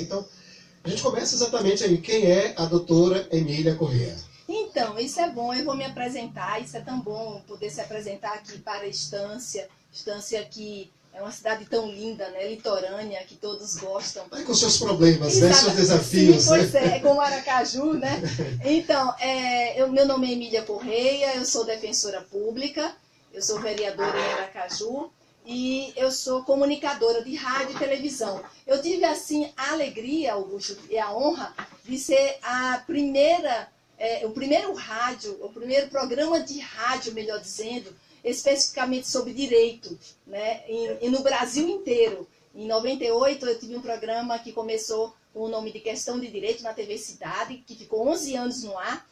Então, a gente começa exatamente aí. Quem é a doutora Emília Corrêa? Então, isso é bom, eu vou me apresentar, isso é tão bom poder se apresentar aqui para a Estância que é uma cidade tão linda, né, litorânea, que todos gostam. Vai com seus problemas, né, seus desafios. Sim, pois é como Aracaju, né? Então, meu nome é Emília Corrêa, eu sou defensora pública, eu sou vereadora em Aracaju e eu sou comunicadora de rádio e televisão. Eu tive, assim, a alegria, Augusto, e a honra de ser o primeiro programa de rádio, melhor dizendo, especificamente sobre direito, né? E no Brasil inteiro. Em 98 eu tive um programa que começou com o nome de Questão de Direito na TV Cidade, que ficou 11 anos no ar,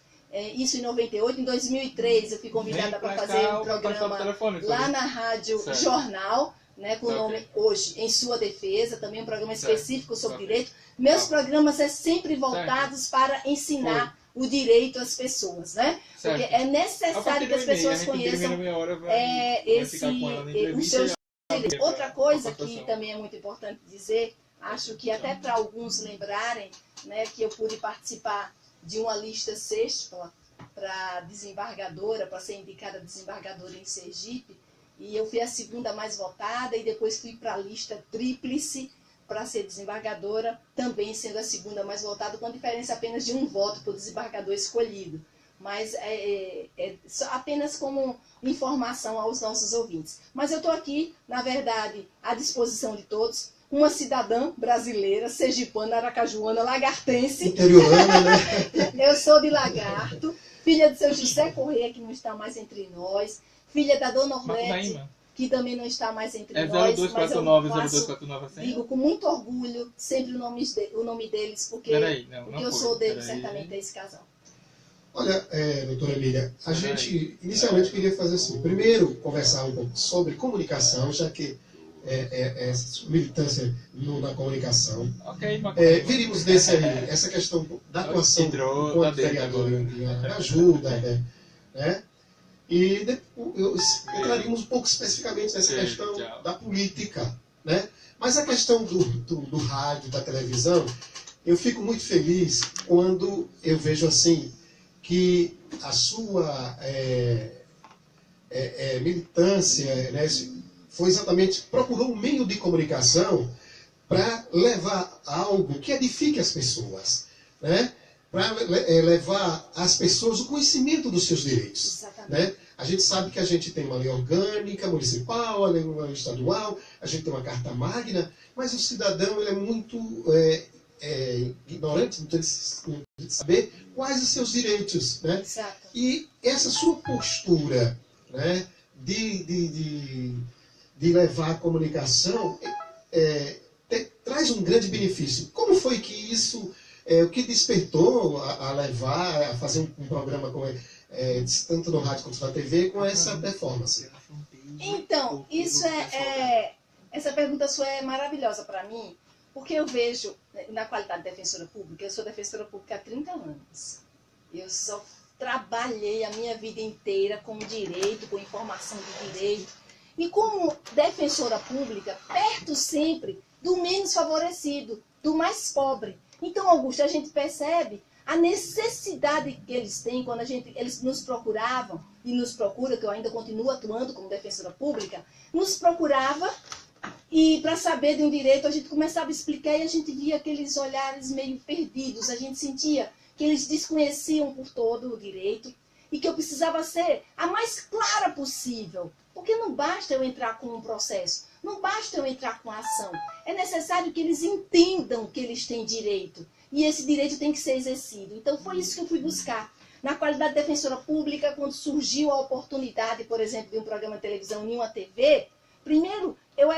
isso em 98. Em 2003 eu fui convidada para fazer um programa lá na Rádio Jornal, né, com o nome Hoje em Sua Defesa, também um programa específico sobre direito. Meus programas são sempre voltados para ensinar o direito às pessoas, né? Porque é necessário que as pessoas conheçam os seus direitos. Outra coisa que também é muito importante dizer, acho que até para alguns lembrarem, né, que eu pude participar de uma lista sexta para desembargadora, para ser indicada desembargadora em Sergipe, e eu fui a segunda mais votada e depois fui para a lista tríplice para ser desembargadora, também sendo a segunda mais votada, com diferença apenas de um voto para o desembargador escolhido. Mas apenas como informação aos nossos ouvintes. Mas eu estou aqui, na verdade, à disposição de todos, uma cidadã brasileira, sergipana, aracajuana, lagartense. Interiorana, né? Eu sou de Lagarto, filha de seu José Corrêa, que não está mais entre nós, filha da Dona Orlete, que também não está mais entre nós. 0249, digo com muito orgulho sempre o nome deles, porque eu sou deles certamente desse casal. Olha, doutora Emília, a gente inicialmente queria fazer assim, primeiro conversar um pouco sobre comunicação, já que militância na comunicação. Viríamos desse aí, essa questão da atuação enquanto vereador em ajuda, né? E entraríamos um pouco especificamente nessa questão da política, né? Mas a questão do rádio, da televisão, eu fico muito feliz quando eu vejo assim que a sua militância, né, foi exatamente, procurou um meio de comunicação para levar algo que edifique as pessoas, né? Para levar às pessoas o conhecimento dos seus direitos. Né? A gente sabe que a gente tem uma lei orgânica municipal, a lei estadual, a gente tem uma carta magna, mas o cidadão ele é muito ignorante de saber quais os seus direitos. Né? E essa sua postura, né, de levar a comunicação traz um grande benefício. Como foi que isso... o que despertou a levar, a fazer um programa tanto no rádio quanto na TV, com essa performance? Então, essa pergunta sua é maravilhosa para mim, porque eu vejo, na qualidade de defensora pública, eu sou defensora pública há 30 anos. Eu só trabalhei a minha vida inteira com direito, com informação de direito, e como defensora pública, perto sempre do menos favorecido, do mais pobre. Então, Augusto, a gente percebe a necessidade que eles têm quando eles nos procuravam, e nos procura, que eu ainda continuo atuando como defensora pública, nos procurava e para saber de um direito a gente começava a explicar e a gente via aqueles olhares meio perdidos, a gente sentia que eles desconheciam por todo o direito e que eu precisava ser a mais clara possível, porque não basta eu entrar com um processo, não basta eu entrar com a ação. É necessário que eles entendam que eles têm direito. E esse direito tem que ser exercido. Então foi isso que eu fui buscar. Na qualidade de defensora pública, quando surgiu a oportunidade, por exemplo, de um programa de televisão em uma TV, primeiro eu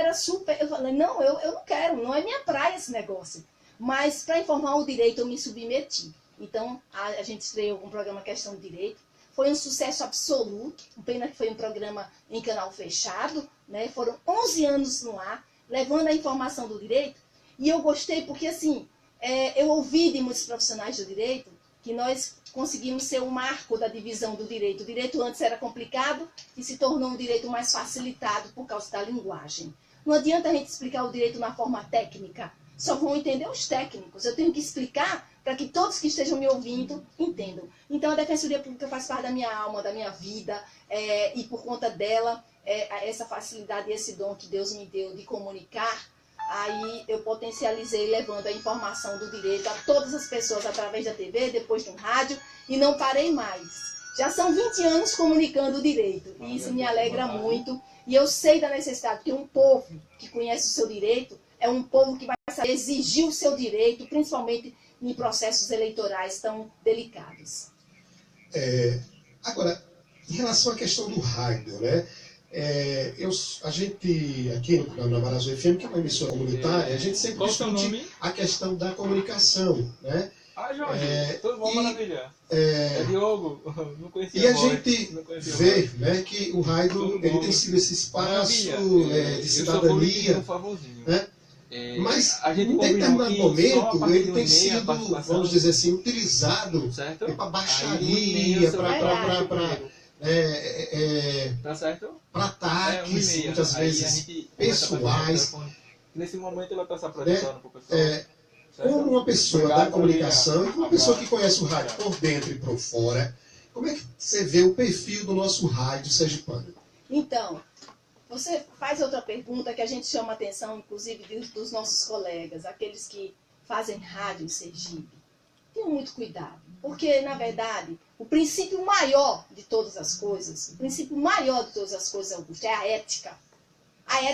falei, não, eu não quero, não é minha praia esse negócio. Mas para informar o direito eu me submeti. Então a gente estreou um programa Questão de Direito. Foi um sucesso absoluto, pena que foi um programa em canal fechado, né? Foram 11 anos no ar, levando a informação do direito, e eu gostei porque, assim, eu ouvi de muitos profissionais do direito que nós conseguimos ser um marco da divisão do direito. O direito antes era complicado e se tornou um direito mais facilitado por causa da linguagem. Não adianta a gente explicar o direito na forma técnica, só vão entender os técnicos. Eu tenho que explicar para que todos que estejam me ouvindo entendam. Então, a Defensoria Pública faz parte da minha alma, da minha vida, e por conta dela, essa facilidade e esse dom que Deus me deu de comunicar, aí eu potencializei levando a informação do direito a todas as pessoas através da TV, depois do rádio, e não parei mais. Já são 20 anos comunicando o direito, e isso me alegra muito. E eu sei da necessidade, porque um povo que conhece o seu direito é um povo que vai saber exigir o seu direito, principalmente em processos eleitorais tão delicados. Agora, em relação à questão do rádio, né? A gente, aqui no programa da Marazu FM, que é uma emissora comunitária, a gente sempre discute a questão da comunicação, né? Jorge, tudo bom, maravilha. Diogo, não conhecia. E a gente vê, né, que o rádio ele tem sido esse espaço de cidadania, né? Mas em determinado momento ele tem sido, vamos dizer assim, utilizado para baixaria, para ataques, muitas vezes pessoais. Nesse momento ela está se apresentando para o pessoal. Como uma pessoa da comunicação e uma pessoa que conhece o rádio por dentro e por fora, como é que você vê o perfil do nosso rádio sergipano? Então, você faz outra pergunta que a gente chama a atenção, inclusive, dos nossos colegas, aqueles que fazem rádio em Sergipe. Tenham muito cuidado, porque, na verdade, o princípio maior de todas as coisas, Augusto, é a ética. A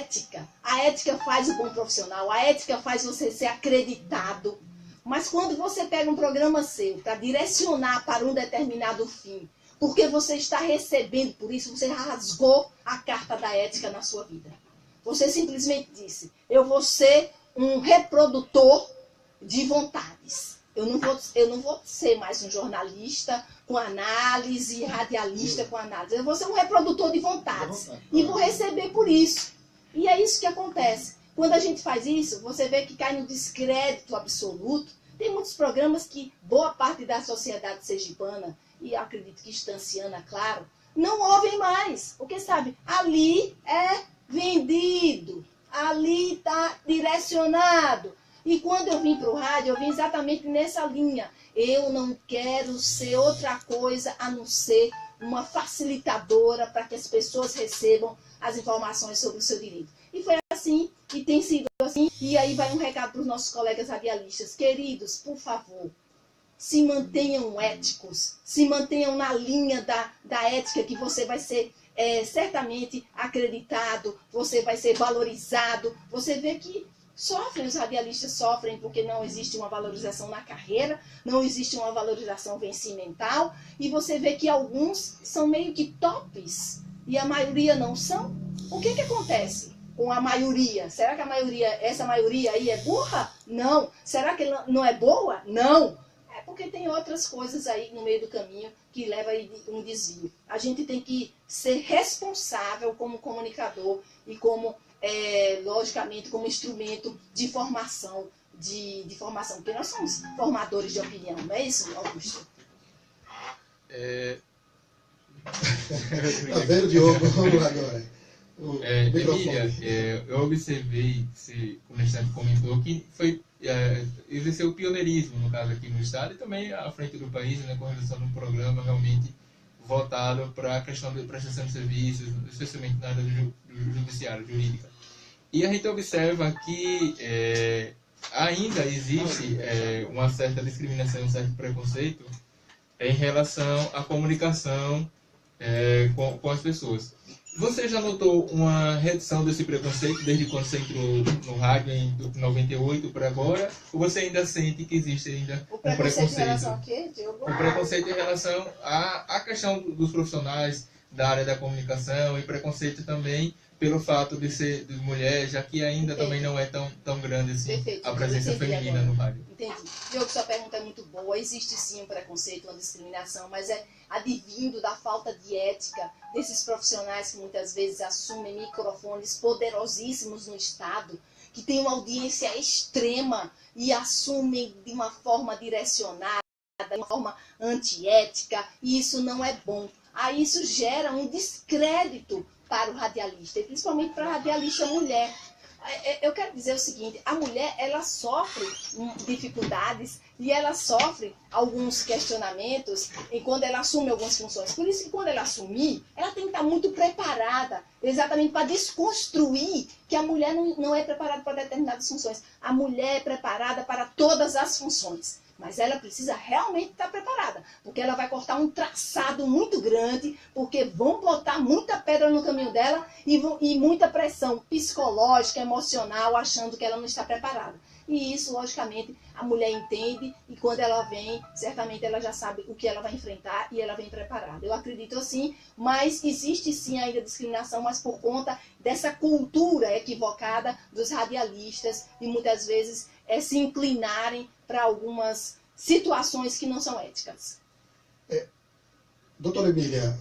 ética faz o bom profissional, a ética faz você ser acreditado. Mas quando você pega um programa seu para direcionar para um determinado fim, porque você está recebendo por isso, você rasgou a carta da ética na sua vida. Você simplesmente disse, eu vou ser um reprodutor de vontades. Eu não vou ser mais um jornalista com análise, radialista com análise. Eu vou ser um reprodutor de vontades e vou receber por isso. E é isso que acontece. Quando a gente faz isso, você vê que cai no descrédito absoluto. Tem muitos programas que boa parte da sociedade sergipana, e eu acredito que estanciana, claro, não ouvem mais. Porque, sabe, ali é vendido, ali está direcionado. E quando eu vim para o rádio, eu vim exatamente nessa linha. Eu não quero ser outra coisa a não ser uma facilitadora para que as pessoas recebam as informações sobre o seu direito. E foi assim, e tem sido assim. E aí vai um recado para os nossos colegas radialistas. Queridos, por favor, se mantenham éticos, se mantenham na linha da ética, que você vai ser certamente acreditado, você vai ser valorizado. Você vê que os radialistas sofrem porque não existe uma valorização na carreira, não existe uma valorização vencimental, e você vê que alguns são meio que tops, e a maioria não são. O que acontece com a maioria? Será que essa maioria aí é burra? Não. Será que ela não é boa? Não. É porque tem outras coisas aí no meio do caminho que leva a um desvio. A gente tem que ser responsável como comunicador e como logicamente, como instrumento de formação, de formação, porque nós somos formadores de opinião, não é isso, Augusto? Tá vendo, Diogo? Vamos lá agora. Emília, eu observei, como você comentou, que exerceu o pioneirismo, no caso, aqui no Estado e também à frente do país, né, com a realização de um programa realmente voltado para a questão de prestação de serviços, especialmente na área do judiciário, jurídica. E a gente observa que ainda existe uma certa discriminação, um certo preconceito em relação à comunicação com as pessoas. Você já notou uma redução desse preconceito desde quando você entrou no rádio em 98 para agora? Ou você ainda sente que existe ainda um preconceito? Em relação a quê, Diogo? Um preconceito em relação à questão dos profissionais da área da comunicação e preconceito também pelo fato de ser de mulher, já que ainda também não é tão grande assim a presença feminina no rádio. Entendi. Diogo, sua pergunta é muito boa. Existe sim um preconceito, uma discriminação, mas é advindo da falta de ética desses profissionais que muitas vezes assumem microfones poderosíssimos no Estado, que têm uma audiência extrema e assumem de uma forma direcionada, de uma forma antiética, e isso não é bom. Aí isso gera um descrédito para o radialista, e principalmente para a radialista mulher. eu quero dizer o seguinte, a mulher, ela sofre dificuldades e ela sofre alguns questionamentos quando ela assume algumas funções. Por isso que quando ela assumir, ela tem que estar muito preparada, exatamente para desconstruir que a mulher não é preparada para determinadas funções. A mulher é preparada para todas as funções. Mas ela precisa realmente estar preparada, porque ela vai cortar um traçado muito grande, porque vão botar muita pedra no caminho dela e muita pressão psicológica, emocional, achando que ela não está preparada. E isso, logicamente, a mulher entende e quando ela vem, certamente ela já sabe o que ela vai enfrentar e ela vem preparada. Eu acredito assim, mas existe sim ainda discriminação, mas por conta dessa cultura equivocada dos radialistas e muitas vezes se inclinarem para algumas situações que não são éticas. Doutora Emília,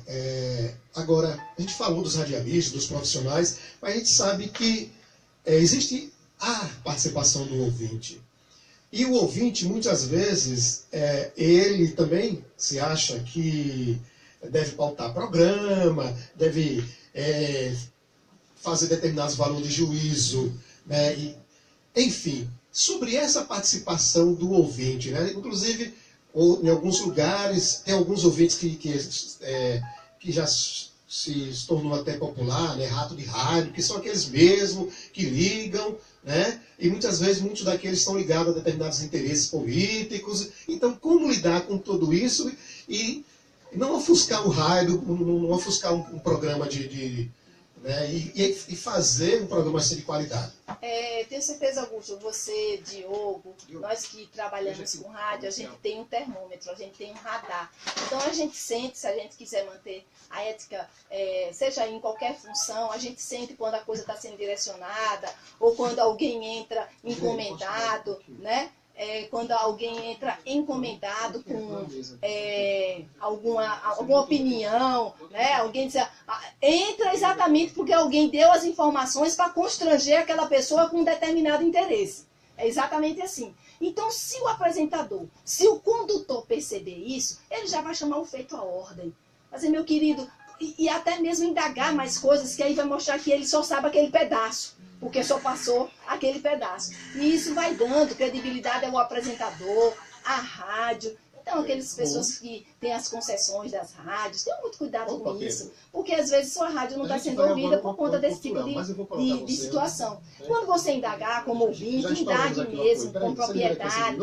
agora, a gente falou dos radialistas, dos profissionais, mas a gente sabe que existe a participação do ouvinte. E o ouvinte, muitas vezes, ele também se acha que deve pautar programa, deve fazer determinados valores de juízo, né? Enfim, sobre essa participação do ouvinte, né? Inclusive, em alguns lugares, tem alguns ouvintes que já se tornou até popular, né? Rato de rádio, que são aqueles mesmo que ligam, né? E muitas vezes muitos daqueles estão ligados a determinados interesses políticos. Então, como lidar com tudo isso e não ofuscar o rádio, não ofuscar um programa né? E fazer um programa assim de qualidade? Tenho certeza, Augusto, você, Diogo, nós que trabalhamos com rádio, a gente tem um termômetro, a gente tem um radar. Então a gente sente, se a gente quiser manter a ética, seja em qualquer função, a gente sente quando a coisa está sendo direcionada, ou quando alguém entra encomendado, né? Quando alguém entra encomendado com alguma opinião, né? Alguém diz, entra exatamente porque alguém deu as informações para constranger aquela pessoa com um determinado interesse. É exatamente assim. Então, se o apresentador, se o condutor perceber isso, ele já vai chamar o feito à ordem. Mas, meu querido, e até mesmo indagar mais coisas, que aí vai mostrar que ele só sabe aquele pedaço, porque só passou aquele pedaço. E isso vai dando credibilidade ao apresentador, à rádio. Então, aquelas pessoas que têm as concessões das rádios, tenham muito cuidado com isso, porque às vezes sua rádio não está sendo ouvida por conta desse tipo de situação. Quando você indagar como ouvinte, indague mesmo, com propriedade.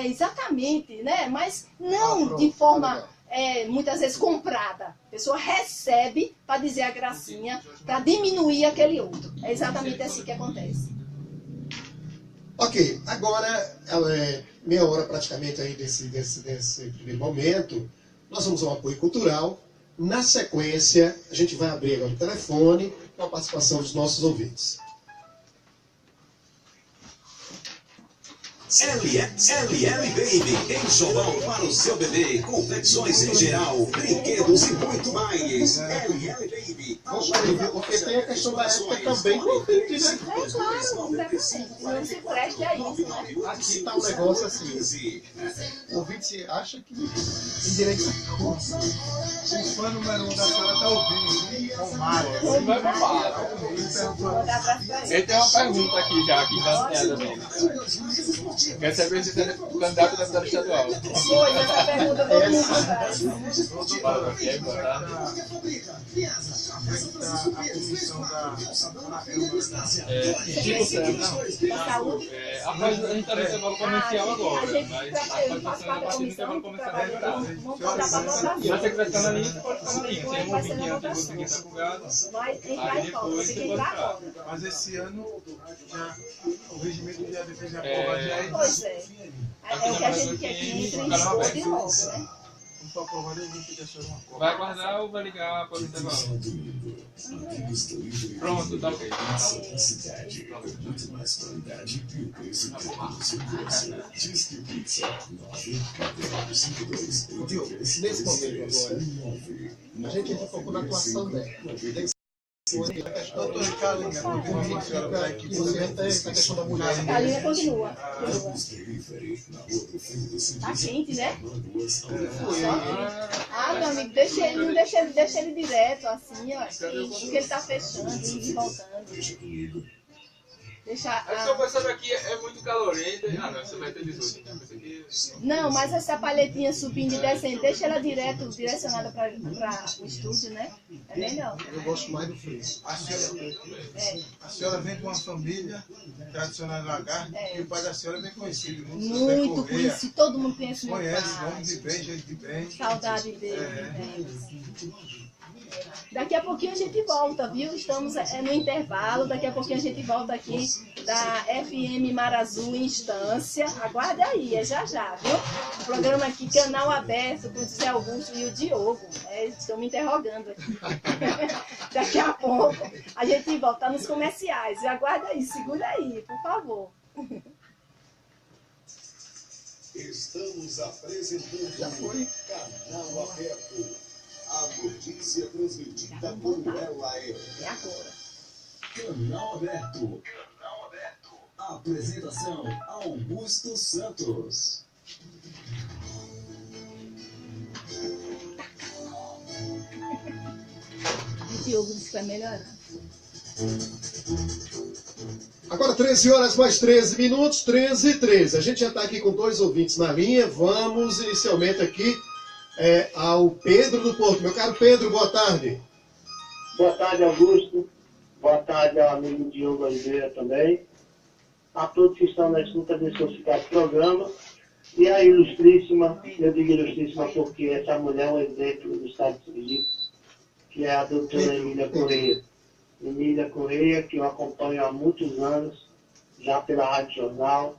Exatamente, né? Mas não de forma... muitas vezes comprada. A pessoa recebe para dizer a gracinha, para diminuir aquele outro. É exatamente assim que acontece. Ok, agora meia hora praticamente aí desse primeiro momento. Nós vamos a um apoio cultural. Na sequência, a gente vai abrir agora o telefone com a participação dos nossos ouvintes. LL Baby, enxoval para o seu bebê, confecções em geral, brinquedos e muito mais. LL Baby. Porque tem a questão da época também do ouvinte, né? Claro, não se preste a isso, né? Aqui está um negócio assim. O ouvinte acha que tem direito a... O fã número 1 da senhora está ouvindo, com o Mário. Não vai falar. Ele tem uma pergunta aqui já, aqui engasgada mesmo. Quer saber se você é candidato a deputado estadual? Foi, essa pergunta todo mundo faz. Rapaz, a gente está no intervalo comercial agora, mas eu faço parte da comissão, vamos botar para votação. se você quiser ficar na linha, você pode ficar na linha. Tem um ouvintinho antes de você que está bugado. Vai entrar em pauta, você tem que entrar agora. Mas esse ano, o regimento já depois de aprovar já é... Pois é. É o que a gente quer que entre em vigor de novo, né? Para aprovar, eu vim pedir a senhora uma coisa. Vai aguardar ou vai ligar para o intervalo? Pronto, tá ok. Cidade, muito mais qualidade e o preço que você gosta. Diz que pizza 9 Diogo, nesse momento agora, a gente entra um pouco na atuação dela. Doutor Carlinha, a questão da mulher. A linha continua. Tá quente, né? Meu amigo, deixa ele direto, assim, ó. Porque ele tá fechando e voltando. A professora aqui é muito calorenta. Ah, não, você vai ter 18. Né? Não, mas essa palhetinha subindo e descendo, deixa ela direto, direcionada para o estúdio, né? É melhor. Eu gosto mais do frio. A senhora vem de uma família tradicional lagarto, e o pai da senhora é bem conhecido. Muito conhecido, todo mundo conhece meu pai. Conhece, homem de bem, gente de bem. Saudade dele. Daqui a pouquinho a gente volta, viu? Estamos no intervalo, daqui a pouquinho a gente volta aqui da FM Mar Azul Instância. Aguarde aí, é já já, viu? O programa aqui, canal aberto com o José Augusto e o Diogo. Estão me interrogando aqui. Daqui a pouco a gente volta nos comerciais. Aguarda aí, segura aí, por favor. Estamos apresentando Canal Aberto. A notícia transmitida como ela é. É agora. Canal Aberto. Apresentação: Augusto Santos. O Diogo disse que vai melhorar. Agora 13 horas mais 13 minutos, 13h13. A gente já está aqui com 2 ouvintes na linha. Vamos inicialmente aqui ao Pedro do Porto. Meu caro Pedro, boa tarde. Boa tarde, Augusto. Boa tarde ao amigo Diogo Oliveira também. A todos que estão na escuta desse oficioso programa. E a ilustríssima, eu digo ilustríssima porque essa mulher é um exemplo do Estado de Sergipe, que é a doutora Emília Correia. Emília Correia, que eu acompanho há muitos anos, já pela Rádio Jornal,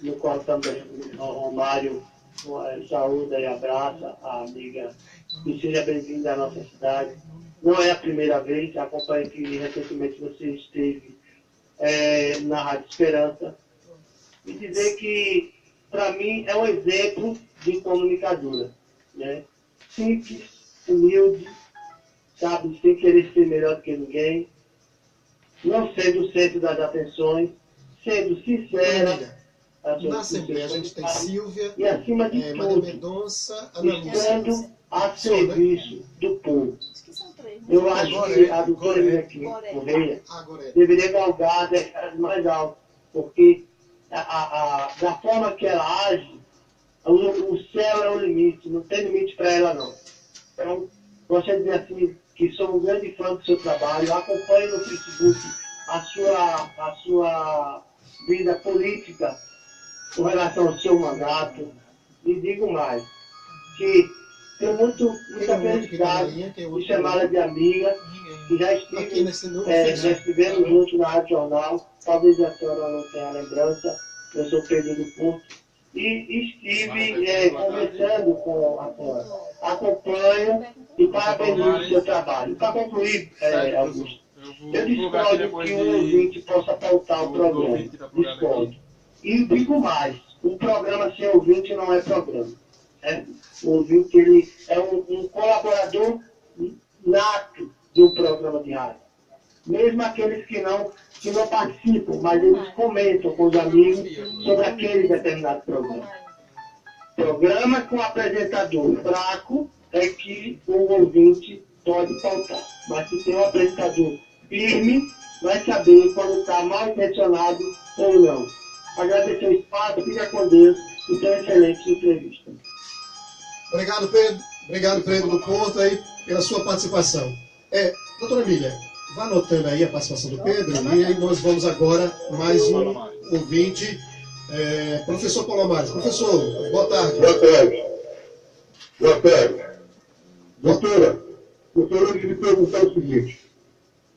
no qual também o Mário saúda e abraça a amiga e seja bem-vinda à nossa cidade. Não é a primeira vez, acompanho que recentemente você esteve na Rádio Esperança. E dizer que, para mim, é um exemplo de comunicadora. Né? Simples, humilde, sabe, sem querer ser melhor do que ninguém, não sendo o centro das atenções, sendo sincera. Na Assembleia a gente tem Silvia, e acima de Maria tudo, Mendonça, estando a serviço do povo. Eu acho que a doutora Correia deveria galgar as mais altas, porque da forma que ela age, o céu é o limite, não tem limite para ela não. Então, gostaria de dizer assim, que sou um grande fã do seu trabalho, acompanho no Facebook a sua vida política com relação ao seu mandato, e digo mais, que tenho muita felicidade de chamá-la de amiga, que já estivemos juntos na Rádio Jornal, talvez a senhora não tenha lembrança, eu sou Pedro do Porto, e estive conversando com a senhora. Acompanho e parabenizo o seu trabalho. Para concluir, Augusto, eu discordo que um ouvinte possa pautar o programa, discordo. E digo mais, um programa sem ouvinte não é programa. O ouvinte ele é um colaborador nato de um programa de rádio. Mesmo aqueles que não participam, mas eles comentam com os amigos sobre aquele determinado programa. Programa com apresentador fraco é que o ouvinte pode pautar. Mas se tem um apresentador firme, vai saber quando está mal intencionado ou não. Agradecer o espaço, fica com Deus e tenha uma excelente entrevista. Obrigado, Pedro. Obrigado, Pedro do Porto, aí, pela sua participação. Doutora Emília, vá anotando aí a participação do Pedro, e aí nós vamos agora mais um ouvinte, professor Palomares. Professor, boa tarde. Boa tarde. Boa tarde. Doutora, eu queria lhe perguntar o seguinte.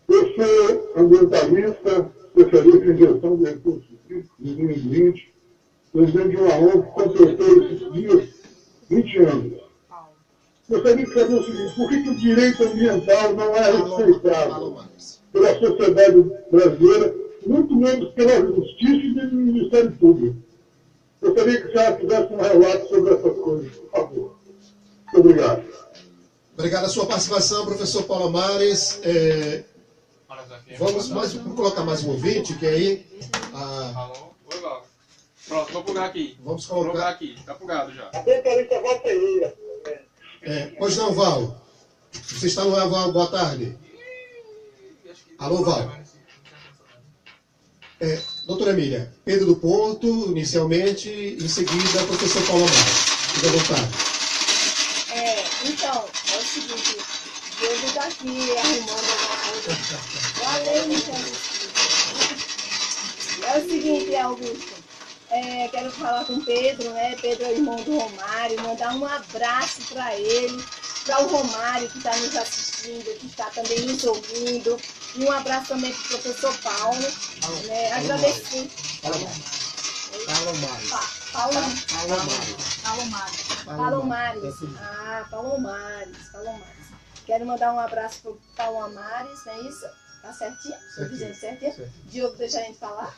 Eu sou ambientalista, especialista em gestão de recursos hídricos em 2020, presidente de uma ONG que completou esses dias 20 anos. Gostaria de saber o seguinte, por que o direito ambiental não é respeitado pela sociedade brasileira, muito menos pela Justiça e pelo Ministério Público? Gostaria que a senhora fizesse um relato sobre essa coisa, por favor. Muito obrigado. Obrigado a sua participação, professor Palomares. Vamos colocar mais um ouvinte, que aí... Alô? Oi, Val. Pronto, vou plugar aqui. Vamos colocar... Vou plugar aqui, tá plugado já. Pois não, Val. Você está no ar, Val? Boa tarde. Alô, Val. Doutora Emília, Pedro do Porto, inicialmente, em seguida, professor Paulo Amaro. Fique à vontade. Então, é o seguinte, Deus está aqui arrumando alguma coisa. Valeu, Michel. É o seguinte, Augusto. Quero falar com o Pedro, né? Pedro é o irmão do Romário, mandar um abraço para ele, para o Romário que está nos assistindo, que está também nos ouvindo, e um abraço também para o professor Paulo, né? Agradecer. Palomares. Palomares. Quero mandar um abraço para o Paulo Amares, não é isso? Tá certinho? Estou dizendo certinho? Diogo, deixa a gente falar.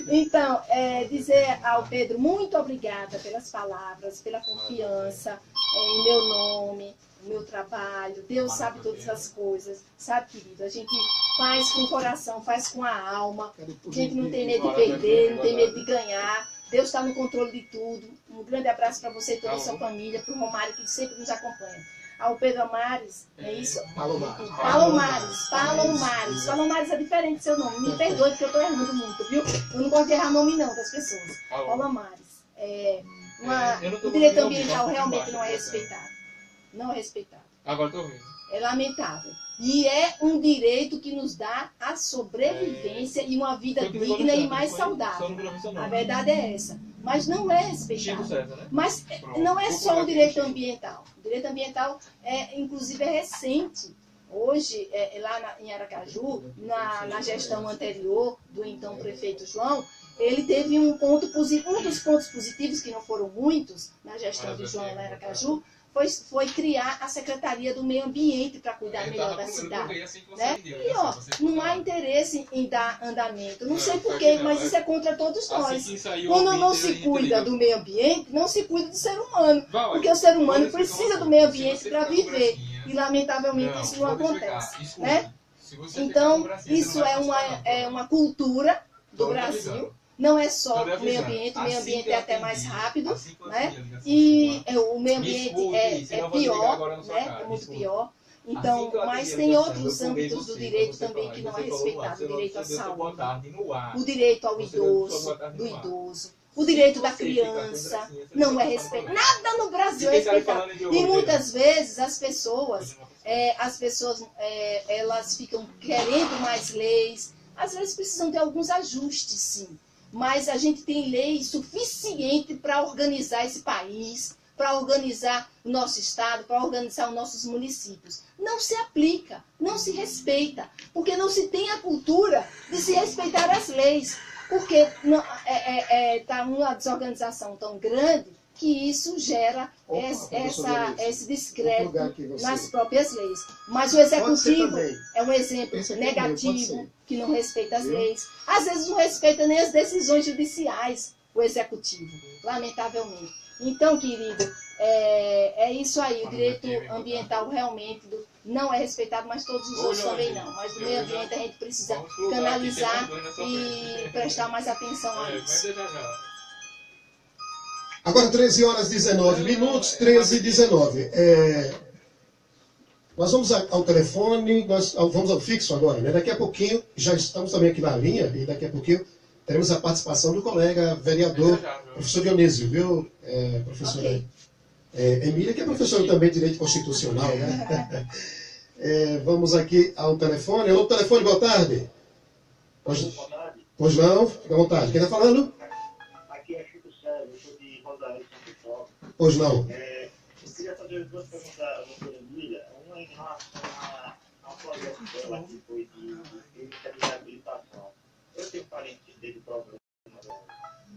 Então, dizer ao Pedro, muito obrigada pelas palavras, pela confiança em meu nome, no meu trabalho. Deus sabe todas as coisas, sabe, querido? A gente faz com o coração, faz com a alma. A gente não tem medo de perder, não tem medo de ganhar. Deus está no controle de tudo. Um grande abraço para você e toda a sua família, para o Romário, que sempre nos acompanha. Ao Pedro Amares, é isso? Palomares. Palomares é diferente do seu nome. Me perdoe porque eu estou errando muito, viu? Eu não gosto de errar nome não das pessoas. Palomares. O direito ambiental realmente não é respeitado. Não é respeitado. Agora estou vendo. É lamentável. E é um direito que nos dá a sobrevivência e uma vida digna e mais saudável. A verdade é essa. Mas não é respeitado. Mas não é só o direito ambiental. O direito ambiental, inclusive, é recente. Hoje, lá em Aracaju, na gestão anterior do então prefeito João, ele teve um dos pontos positivos, que não foram muitos, na gestão de João lá em Aracaju, foi criar a Secretaria do Meio Ambiente para cuidar melhor da cidade. Né? E não há interesse em dar andamento. Não sei porquê, mas isso é contra todos nós. Quando não se cuida do meio ambiente, não se cuida do ser humano. Porque o ser humano precisa do meio ambiente para viver. E lamentavelmente isso não acontece. Né? Então, isso é uma cultura do Brasil. Não é só o meio ambiente é até mais rápido, né? E o meio ambiente é pior, né? É muito pior. Então, mas tem outros âmbitos do direito também que não é respeitado. O direito à saúde, o direito ao idoso, o direito da criança, não é respeitado. Nada no Brasil é respeitado. E muitas vezes as pessoas elas ficam querendo mais leis. Às vezes precisam ter alguns ajustes, sim. Mas a gente tem lei suficiente para organizar esse país, para organizar o nosso estado, para organizar os nossos municípios. Não se aplica, não se respeita, porque não se tem a cultura de se respeitar as leis. Porque está uma desorganização tão grande que isso gera esse descrédito nas próprias leis. Mas o executivo é um exemplo negativo, que não respeita as leis. Às vezes não respeita nem as decisões judiciais, o executivo, lamentavelmente. Então, querido, é isso aí. O direito ambiental realmente não é respeitado, mas todos os outros também não. Mas do meio ambiente a gente precisa canalizar e prestar mais atenção a isso. Agora 13 horas 19 minutos, 13 e 19. Nós vamos ao telefone, nós vamos ao fixo agora, né? Daqui a pouquinho, já estamos também aqui na linha, e daqui a pouquinho teremos a participação do colega vereador, professor Dionísio, viu, professora Emília, que é professora também de Direito Constitucional, né? Vamos aqui ao telefone. Alô, telefone, boa tarde. Pois não, fica à vontade. Quem está falando? Pois não. Eu queria fazer duas perguntas à doutora Emília. Uma em relação ao projeto dela, que foi de clínica de reabilitação. Eu tenho parente que teve problema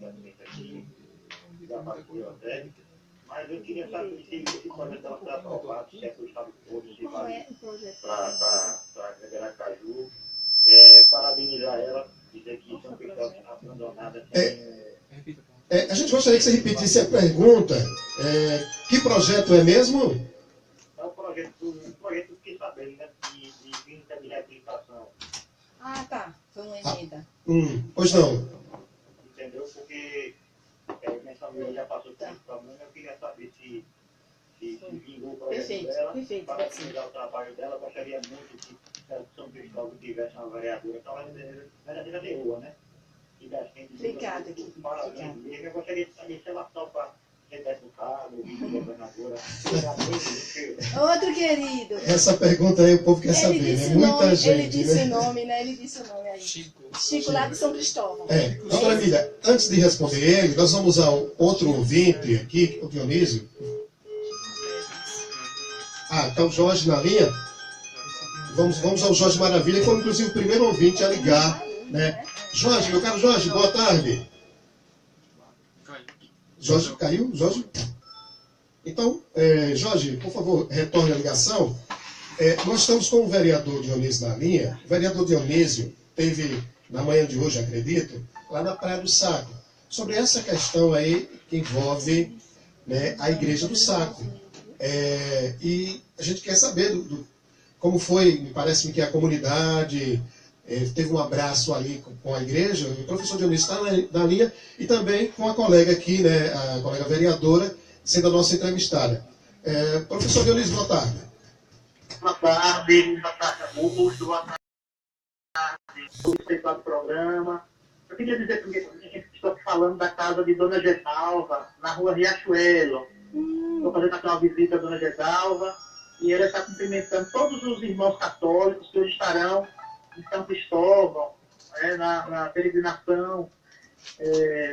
aqui, da parte mas eu queria saber se esse projeto dela foi aprovado, se é que o Estado todo se vale para Aracaju. Parabenizar ela, dizer que são pessoas abandonadas. A gente gostaria que você repetisse a pergunta. Que projeto é mesmo? É um projeto que sabendo, né? De clínica de reabilitação. Ah, tá. Foi uma emenda. Pois não. Entendeu? Porque minha família já passou por esse problema. Eu queria saber se vingou o projeto dela. Perfeito. Para finalizar o trabalho dela, eu gostaria muito São Cristóvão tivesse uma vereadora, então ela vereadora de rua, né? Obrigada, aqui. Eu gostaria de saber se ela topa ser deputada, governadora. Outro querido. Essa pergunta aí o povo quer saber, né? Muita gente. Ele disse o nome, né? Ele disse o nome aí. Chico lá de São Cristóvão. Doutora Emília, antes de responder ele, nós vamos usar outro ouvinte aqui, o Dionísio. Tá o Jorge na linha. Vamos ao Jorge Maravilha, que foi inclusive o primeiro ouvinte a ligar, né? Jorge, meu caro Jorge, boa tarde. Jorge, caiu? Jorge? Então, Jorge, por favor, retorne a ligação. Nós estamos com o vereador Dionísio na linha. O vereador Dionísio teve, na manhã de hoje, acredito, lá na Praia do Saco, sobre essa questão aí que envolve, né, a Igreja do Saco. E a gente quer saber como foi, me parece que a comunidade teve um abraço ali com a igreja. O professor Dionísio está na linha e também com a colega aqui, né, a colega vereadora, sendo a nossa entrevistada. Professor Dionísio, boa tarde. Boa tarde, Augusto, boa tarde, participar do programa. Eu queria dizer que a gente está falando da casa de Dona Gedalva, na rua Riachuelo. Estou fazendo aqui uma visita à Dona Gedalva e ela está cumprimentando todos os irmãos católicos que hoje estarão em São Cristóvão, na peregrinação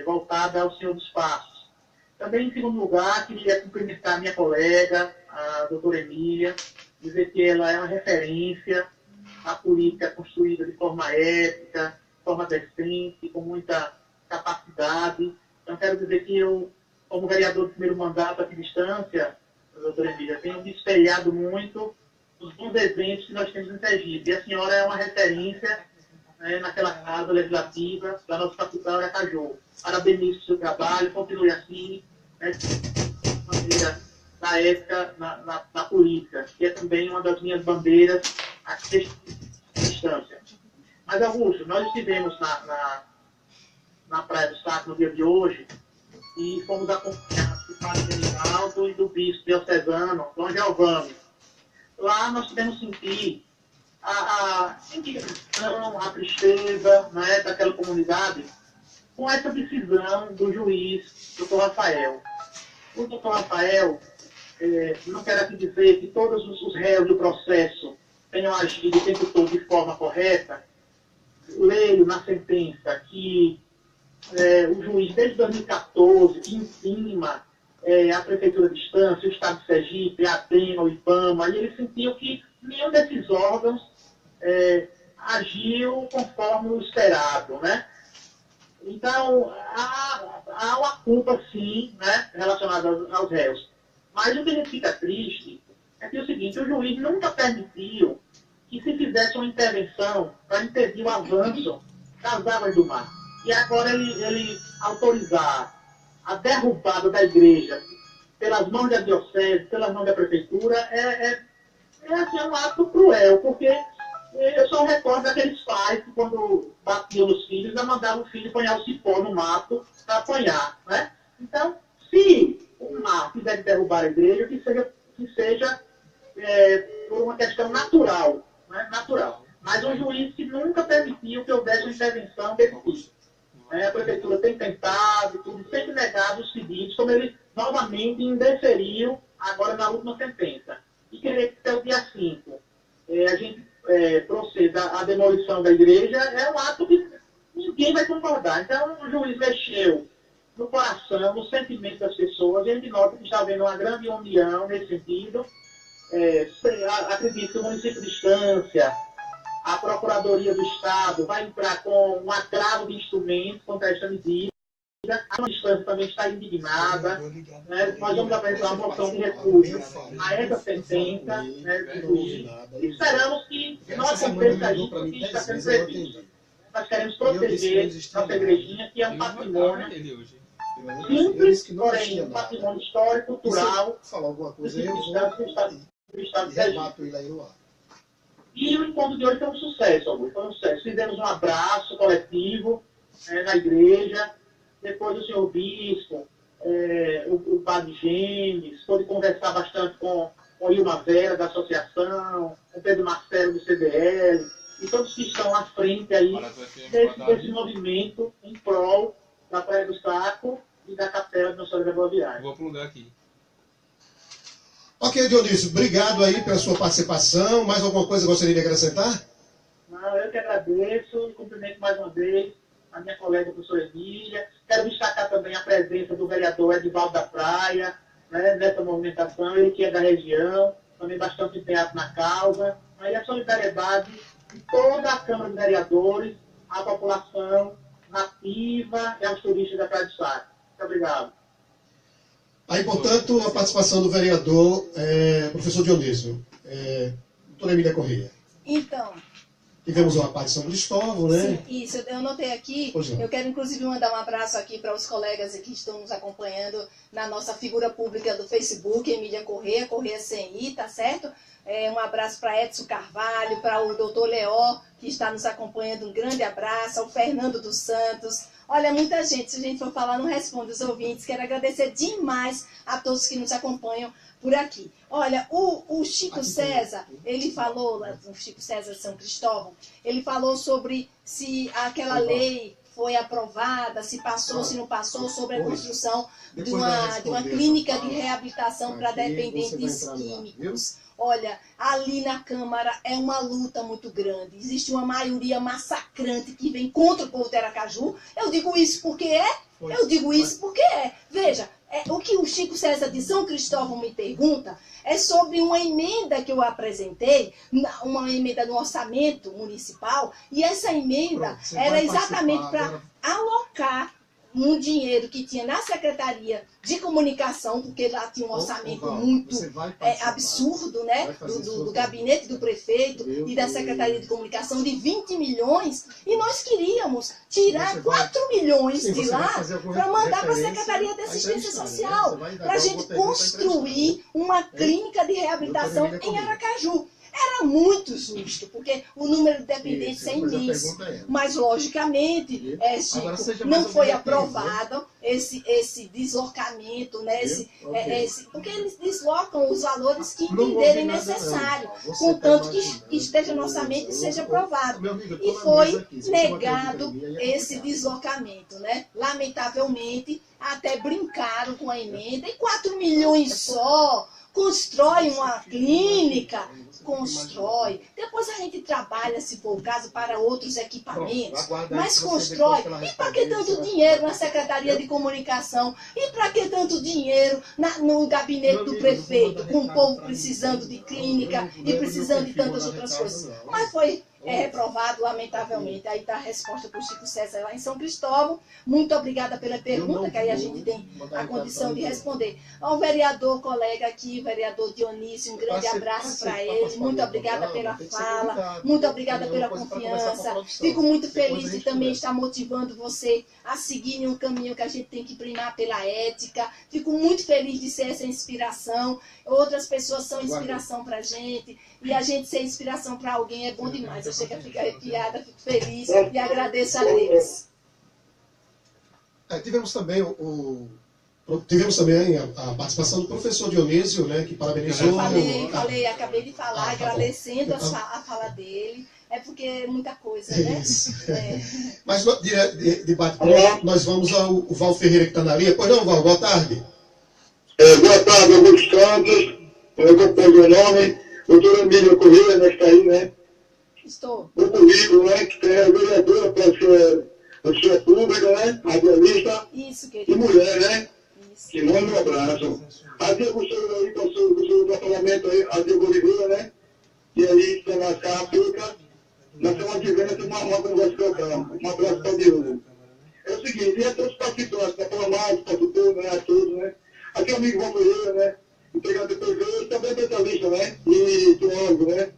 voltada ao Senhor dos Passos. Também, em segundo lugar, queria cumprimentar a minha colega, a doutora Emília, dizer que ela é uma referência à política construída de forma ética, de forma decente, com muita capacidade. Então, quero dizer que eu, como vereador do primeiro mandato aqui à distância, doutora Emília, tenho me espelhado muito os bons exemplos que nós temos em Sergipe. E a senhora é uma referência, né, naquela casa legislativa da nossa capital, Aracaju. Parabenizo o seu trabalho, continue assim, né, de maneira da ética na política, que é também uma das minhas bandeiras aqui à distância. Mas, Augusto, nós estivemos na Praia do Saco no dia de hoje e fomos acompanhados do padre Reinaldo e do bispo diocesano, Dom Giovanni. Lá nós podemos sentir a indignação, a tristeza, né, daquela comunidade com essa decisão do juiz, Dr. Rafael. O Dr. Rafael, não quero aqui dizer que todos os réus do processo tenham agido o tempo todo de forma correta. Leio na sentença que o juiz, desde 2014, que intima a Prefeitura de Estância, o Estado de Sergipe, a ADEMA, o IBAMA, e ele sentiu que nenhum desses órgãos agiu conforme o esperado, né? Então, há uma culpa, sim, né, relacionada aos réus. Mas o que a gente fica triste é que é o seguinte: o juiz nunca permitiu que se fizesse uma intervenção para impedir o avanço das águas do mar. E agora ele autorizar a derrubada da igreja pelas mãos da diocese, pelas mãos da prefeitura, assim, um ato cruel, porque eu só recordo daqueles pais que, quando batiam nos filhos, já mandavam o filho apanhar o cipó no mato para apanhar, né? Então, se o mar quiser derrubar a igreja, que seja por uma questão natural, né? Natural. Mas um juiz que nunca permitiu que houvesse uma intervenção desse tipo. A prefeitura tem tentado, tudo, sempre negado os pedidos, como ele novamente indeferiu agora na última sentença. E querer que até o dia 5 a gente proceda à demolição da igreja é um ato que ninguém vai concordar. Então o juiz mexeu no coração, no sentimento das pessoas, e a gente nota que está havendo uma grande união nesse sentido. Acredito que o município de Estância, a Procuradoria do Estado vai entrar com um agravo de instrumentos contra esta medida. A instância também está indignada. Né? Nós vamos apresentar uma moção de recurso a essa sentença, né, do juiz. E esperamos que não aconteça isso, porque está sendo previsto. Nós queremos proteger nossa igrejinha, que é um patrimônio simples, porém um patrimônio histórico, cultural, do Estado de Sergipe. E o encontro de hoje foi um sucesso, Augusto. Foi um sucesso. Fizemos um abraço coletivo na igreja. Depois o senhor bispo, o padre Gênesis, pôde conversar bastante com com o Ilma Vera, da associação, com o Pedro Marcelo, do CDL, e todos que estão à frente aí desse movimento em prol da Praia do Saco e da Capela de Nossa Senhora da Boa Viagem. Vou plugar aqui. Ok, Dionísio, obrigado aí pela sua participação. Mais alguma coisa gostaria de acrescentar? Não, eu que agradeço e cumprimento mais uma vez a minha colega, a professora Emília. Quero destacar também a presença do vereador Edivaldo da Praia, né, nessa movimentação, ele que é da região, também bastante empenhado na causa. Aí a solidariedade de toda a Câmara de Vereadores, à população nativa e aos turistas da Praia do Saco. Muito obrigado. Aí, portanto, a participação do vereador, professor Dionísio. Doutora Emília Corrêa. Então... Tivemos uma parte de São Cristóvão, né? Sim, isso, eu notei aqui. Eu quero, inclusive, mandar um abraço aqui para os colegas que estão nos acompanhando na nossa figura pública do Facebook, Emília Corrêa, Corrêa sem I, tá certo? Um abraço para Edson Carvalho, para o doutor Leó, que está nos acompanhando, um grande abraço, ao Fernando dos Santos. Olha, muita gente, se a gente for falar, não responde os ouvintes. Quero agradecer demais a todos que nos acompanham por aqui. Olha, o Chico César, ele falou, o Chico César de São Cristóvão, ele falou sobre se aquela lei foi aprovada, se passou, se não passou, sobre a construção de uma clínica de reabilitação para dependentes químicos. Olha, ali na Câmara é uma luta muito grande. Existe uma maioria massacrante que vem contra o povo de Aracaju. Eu digo isso porque eu digo isso porque Veja, o que o Chico César de São Cristóvão me pergunta é sobre uma emenda que eu apresentei, uma emenda no orçamento municipal, e essa emenda era exatamente para alocar um dinheiro que tinha na Secretaria de Comunicação, porque lá tinha um orçamento muito absurdo, né? Do gabinete do prefeito e da Secretaria de Comunicação, de 20 milhões, e nós queríamos tirar 4 milhões de lá para mandar para a Secretaria de Assistência Social, para a gente construir uma clínica de reabilitação em Aracaju. Era muito justo, porque o número de dependentes é imenso. Mas, logicamente, Chico, não foi aprovado esse deslocamento, né? Porque eles deslocam os valores que entenderem necessário, contanto que esteja no orçamento e seja aprovado. E foi negado esse deslocamento, né? Lamentavelmente, até brincaram com a emenda, e 4 milhões só, constrói uma clínica, constrói. Depois a gente trabalha, se for o caso, para outros equipamentos. Mas constrói. E para que tanto dinheiro na Secretaria de Comunicação? E para que tanto dinheiro no gabinete do prefeito, com o povo precisando de clínica e precisando de tantas outras coisas? Mas foi reprovado, lamentavelmente. Aí está a resposta para o Chico César lá em São Cristóvão. Muito obrigada pela pergunta, que aí a gente tem a condição de responder. Ao vereador, colega aqui, o vereador Dionísio, um grande abraço para ele. Muito obrigada pela fala, muito obrigada pela confiança. Fico muito feliz de também estar motivando você a seguir em um caminho que a gente tem que primar pela ética. Fico muito feliz de ser essa inspiração. Outras pessoas são inspiração para a gente, e a gente ser inspiração para alguém é bom demais. Eu chego a ficar arrepiada, fico feliz e agradeço a Deus. Tivemos também a participação do professor Dionísio, né, que parabenizou. Acabei de falar, agradecendo a fala dele. É porque é muita coisa, né? Isso. Mas de bate-pronto, nós vamos ao Val Ferreira, que está na linha. Pois não, Val, boa tarde. Boa tarde, Augusto Santos. Eu acompanho o nome. Doutora Emília Corrêa, né, que está aí, né? Estou. O currículo, né, que é vereadora para ser pública, né? Radialista. Isso, querido. E mulher, né? Isso. Que manda um abraço. A Diego aí, com o seu parlamento aí, a Diego Oliveira, né? E aí, está na Cápica. Na semana que vem, tem uma conversa com ela. Um abraço para o Diego. É o seguinte, e a todos os participantes, né? Para mais, para tudo, né? A todos, né? Aqui é o amigo Val Ferreira, né? Integrante do PV, também mentalista, né? E teólogo, né?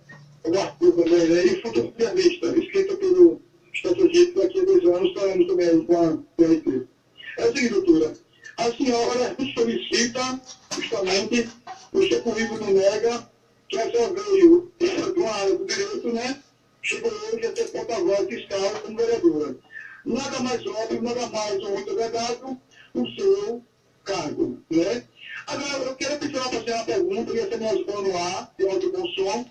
O Arthur também, né? E futurologista, escrito pelo estrategista, daqui a 2 anos estaremos também aí com a PRT. É o seguinte, doutora, a senhora solicita justamente o seu currículo do NEGA, que a senhora veio de uma área do direito, né? Chegou hoje a ser porta-voz fiscal como vereadora. Nada mais óbvio, nada mais ou muito verdade, o seu cargo, né? Agora, eu quero fazer uma pergunta, que você me ajudou no ar, de alto consumo,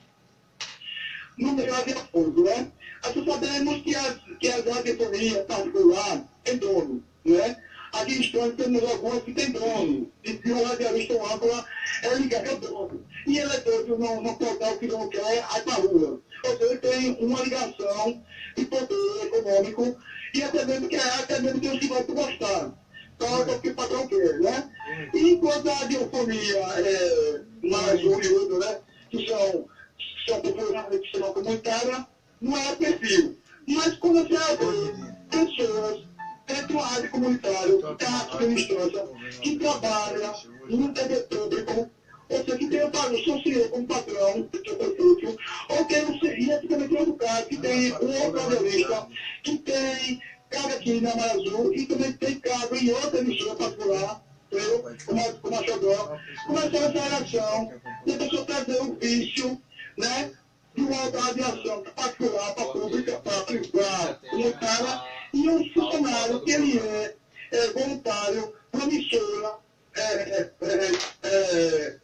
no meio radiofogo, né? Nós sabemos que as radiofonias particulares têm dono, né? Aqui em Estônia temos algumas que têm dono, e o radialista âncora é ligado ao dono. E ele é dono no portal que não quer, aí para a rua. Ou seja, ele tem uma ligação de poder econômico, e até mesmo tem os que vão gostar. Então, é o que o patrão quer, né? E enquanto a radiofonia mais oriunda, né? Que são populares, que são comunitárias, não é perfil. Mas quando você vê pessoas dentro da área comunitária, da administração, que trabalha no TV público, ou seja, que tem o social como patrão, que é prefeito, ou tem o CIE, também tem educado, que tem um outro radialista, que tem carga aqui na Maré Azul, e também tem carga em outra emissora particular, como a Xodó. Começou essa relação, e a pessoa trazer o vício, né? De uma outra radiação particular, para a pública, para a privada, comunitária, e um funcionário que ele é voluntário, promissora,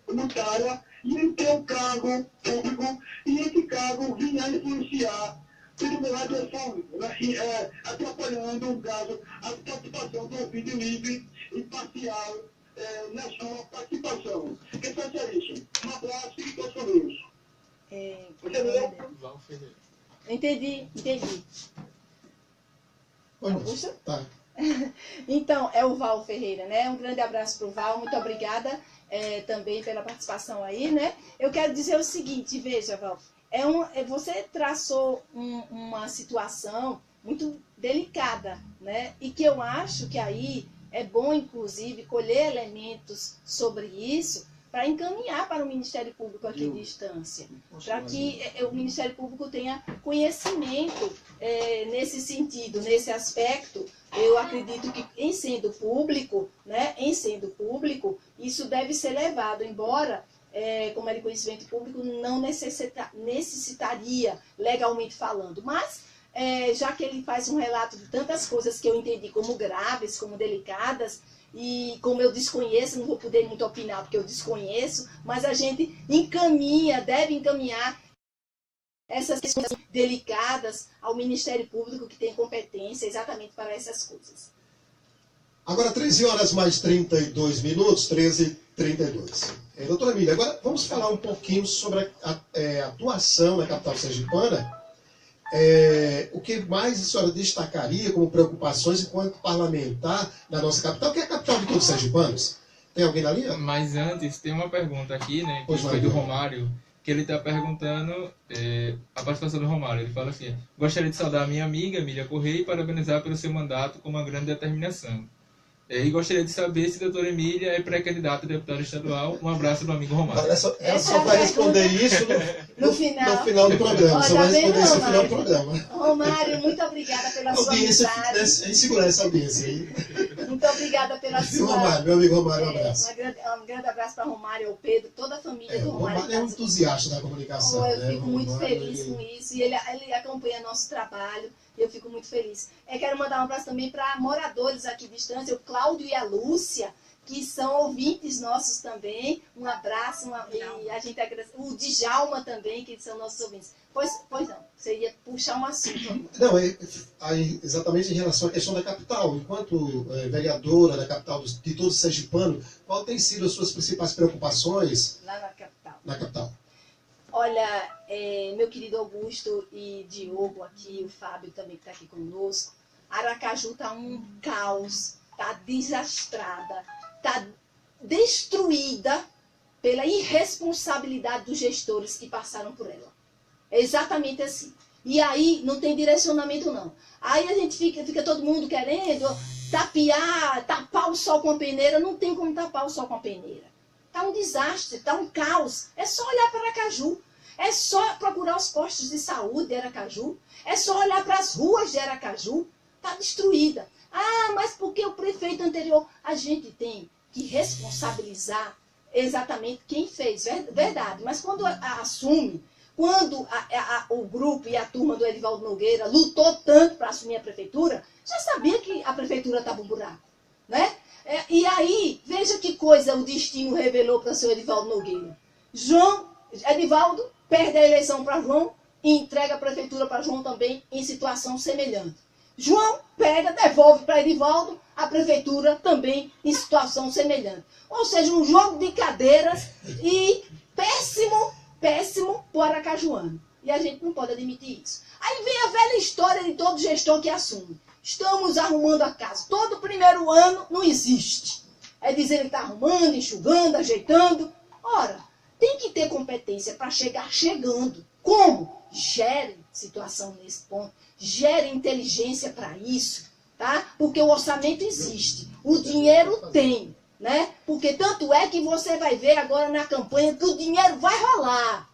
comunitária, e ele tem um cargo público, e esse cargo vinha influenciar tudo no radiofônico, né? Atrapalhando, no caso, a participação do ouvinte livre e parcial na sua participação. Que seja isso. Um abraço e todos com isso. Entendi. Augusto? Tá. Então, é o Val Ferreira, né? Um grande abraço para o Val, muito obrigada também pela participação aí, né? Eu quero dizer o seguinte, veja, Val, você traçou uma situação muito delicada, né? E que eu acho que aí é bom, inclusive, colher elementos sobre isso para encaminhar para o Ministério Público aqui de instância, para que o Ministério Público tenha conhecimento nesse sentido, nesse aspecto. Eu acredito que, em sendo público, isso deve ser levado, embora, como é de conhecimento público, não necessitaria, legalmente falando, mas já que ele faz um relato de tantas coisas que eu entendi como graves, como delicadas, e como eu desconheço, não vou poder muito opinar porque eu desconheço, mas a gente deve encaminhar essas questões delicadas ao Ministério Público, que tem competência exatamente para essas coisas. Agora, 13 horas mais 32 minutos, 13h32. Doutora Emília, agora vamos falar um pouquinho sobre a atuação na capital sergipana. O que mais a senhora destacaria como preocupações enquanto parlamentar da nossa capital, que é a capital de todos os sergipanos? Tem alguém na linha? Mas antes, tem uma pergunta aqui, né, que foi do Romário, que ele está perguntando a participação do Romário. Ele fala assim: gostaria de saudar a minha amiga, Emília Correia, e parabenizar pelo seu mandato com uma grande determinação. E gostaria de saber se a doutora Emília é pré-candidata a deputada estadual. Um abraço do amigo Romário. Ela só vai responder isso no final do programa. Olha, só vai responder isso no final do programa. Romário, muito obrigada pela sua amizade. Em segurar essa audiência aí. Muito obrigada pela sua... Romário, meu amigo Romário, um abraço. Um grande abraço para Romário, ao Pedro, toda a família do Romário. Romário é um entusiasta da comunicação. Eu fico muito feliz com isso. E ele acompanha nosso trabalho. Eu fico muito feliz. Quero mandar um abraço também para moradores aqui de distância, o Cláudio e a Lúcia, que são ouvintes nossos também. Um abraço, e a gente agradece. O Djalma também, que são nossos ouvintes. Pois não, você ia puxar um assunto. Não, exatamente em relação à questão da capital. Enquanto vereadora da capital de todo o sergipano, qual tem sido as suas principais preocupações lá na capital? Na capital. Olha, meu querido Augusto e Diogo aqui, o Fábio também que está aqui conosco, Aracaju está um caos, está desastrada, está destruída pela irresponsabilidade dos gestores que passaram por ela. É exatamente assim. E aí não tem direcionamento não. Aí a gente fica todo mundo querendo tapar o sol com a peneira. Não tem como tapar o sol com a peneira. Está um desastre, está um caos. É só olhar para Aracaju. É só procurar os postos de saúde de Aracaju. É só olhar para as ruas de Aracaju. Está destruída. Mas porque o prefeito anterior... A gente tem que responsabilizar exatamente quem fez. Verdade. Mas quando assume... Quando o grupo e a turma do Edivaldo Nogueira lutou tanto para assumir a prefeitura, já sabia que a prefeitura estava um buraco, né? E aí, veja que coisa o destino revelou para o senhor Edivaldo Nogueira. Edivaldo perde a eleição para João e entrega a prefeitura para João também em situação semelhante. João devolve para Edivaldo a prefeitura também em situação semelhante. Ou seja, um jogo de cadeiras e péssimo para o aracajuano. E a gente não pode admitir isso. Aí vem a velha história de todo gestor que assume. Estamos arrumando a casa. Todo primeiro ano não existe. É dizer que está arrumando, enxugando, ajeitando. Ora, tem que ter competência para chegar chegando. Como? Gere situação nesse ponto. Gere inteligência para isso. Tá? Porque o orçamento existe. O dinheiro tem. Né? Porque tanto é que você vai ver agora na campanha que o dinheiro vai rolar.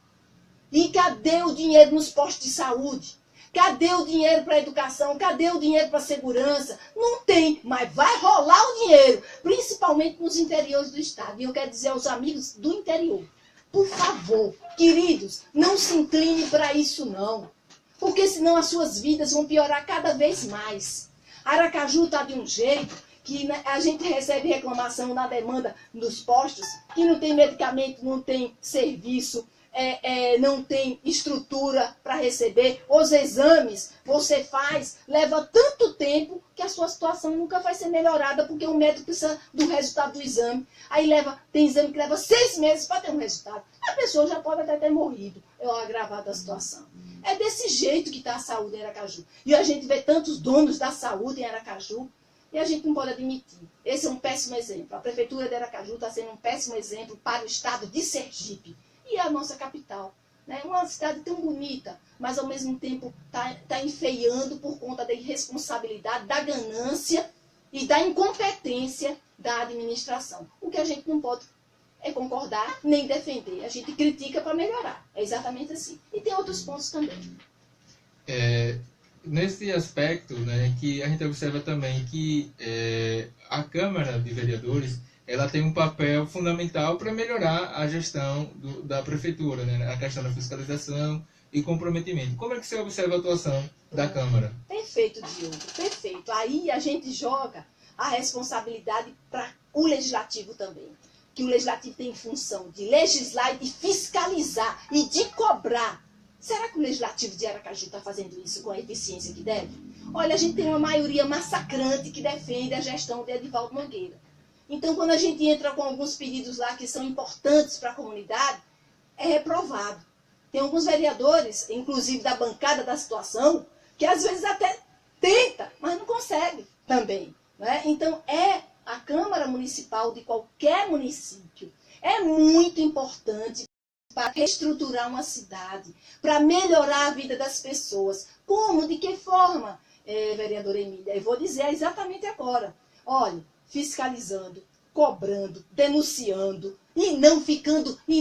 E cadê o dinheiro nos postos de saúde? Cadê o dinheiro para a educação? Cadê o dinheiro para a segurança? Não tem, mas vai rolar o dinheiro, principalmente nos interiores do estado. E eu quero dizer aos amigos do interior, por favor, queridos, não se incline para isso não, porque senão as suas vidas vão piorar cada vez mais. Aracaju está de um jeito que a gente recebe reclamação na demanda dos postos, que não tem medicamento, não tem serviço, não tem estrutura para receber. Os exames você faz, leva tanto tempo que a sua situação nunca vai ser melhorada, porque o médico precisa do resultado do exame. Aí tem exame que leva 6 meses para ter um resultado. A pessoa já pode até ter morrido, agravado a situação. É desse jeito que está a saúde em Aracaju. E a gente vê tantos donos da saúde em Aracaju, e a gente não pode admitir. Esse é um péssimo exemplo. A prefeitura de Aracaju está sendo um péssimo exemplo para o estado de Sergipe. E a nossa capital, né? Uma cidade tão bonita, mas ao mesmo tempo está enfeiando por conta da irresponsabilidade, da ganância e da incompetência da administração. O que a gente não pode é concordar nem defender. A gente critica para melhorar. É exatamente assim. E tem outros pontos também. Nesse aspecto, né, que a gente observa também que a Câmara de Vereadores ela tem um papel fundamental para melhorar a gestão da prefeitura, né? A questão da fiscalização e comprometimento. Como é que você observa a atuação da Câmara? Perfeito, Diogo, perfeito. Aí a gente joga a responsabilidade para o Legislativo também. Que o Legislativo tem função de legislar e de fiscalizar e de cobrar. Será que o Legislativo de Aracaju está fazendo isso com a eficiência que deve? Olha, a gente tem uma maioria massacrante que defende a gestão de Edivaldo Nogueira. Então, quando a gente entra com alguns pedidos lá que são importantes para a comunidade, é reprovado. Tem alguns vereadores, inclusive da bancada da situação, que às vezes até tenta, mas não consegue também. Né? Então, a Câmara Municipal de qualquer município é muito importante para reestruturar uma cidade, para melhorar a vida das pessoas. Como? De que forma, vereadora Emília? Eu vou dizer exatamente agora. Olha, fiscalizando, cobrando, denunciando, e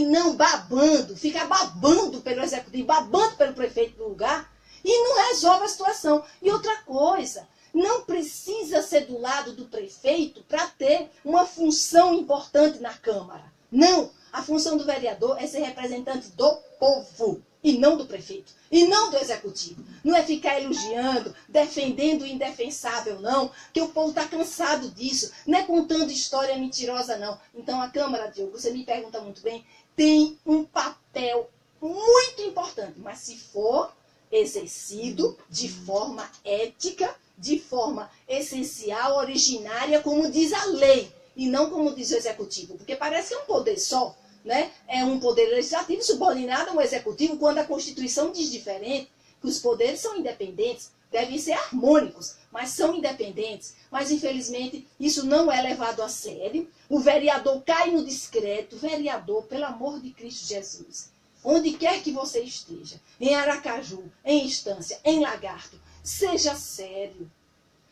não babando, ficar babando pelo executivo, babando pelo prefeito do lugar, e não resolve a situação. E outra coisa, não precisa ser do lado do prefeito para ter uma função importante na Câmara. Não, a função do vereador é ser representante do povo, e não do prefeito, e não do executivo. Não é ficar elogiando, defendendo o indefensável, não, que o povo está cansado disso. Não é contando história mentirosa, não. Então a Câmara, Diogo, você me pergunta muito bem, tem um papel muito importante, mas se for exercido de forma ética, de forma essencial, originária, como diz a lei, e não como diz o executivo, porque parece que é um poder só. Né? É um poder legislativo subordinado ao executivo, quando a Constituição diz diferente, que os poderes são independentes, devem ser harmônicos, mas são independentes. Mas, infelizmente, isso não é levado a sério. O vereador cai no discreto. Vereador, pelo amor de Cristo Jesus, onde quer que você esteja, em Aracaju, em Estância, em Lagarto, seja sério,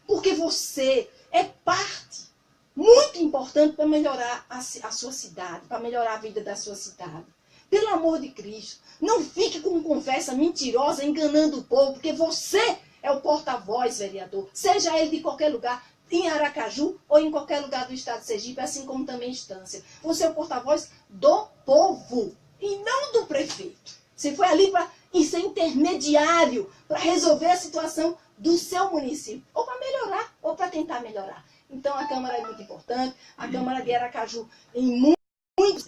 porque você é parte muito importante para melhorar a sua cidade, para melhorar a vida da sua cidade. Pelo amor de Cristo, não fique com conversa mentirosa, enganando o povo, porque você é o porta-voz, vereador, seja ele de qualquer lugar, em Aracaju ou em qualquer lugar do estado de Sergipe, assim como também Estância. Você é o porta-voz do povo e não do prefeito. Você foi ali para ser intermediário, para resolver a situação do seu município, ou para melhorar, ou para tentar melhorar. Então a Câmara é muito importante. A Câmara de Aracaju, em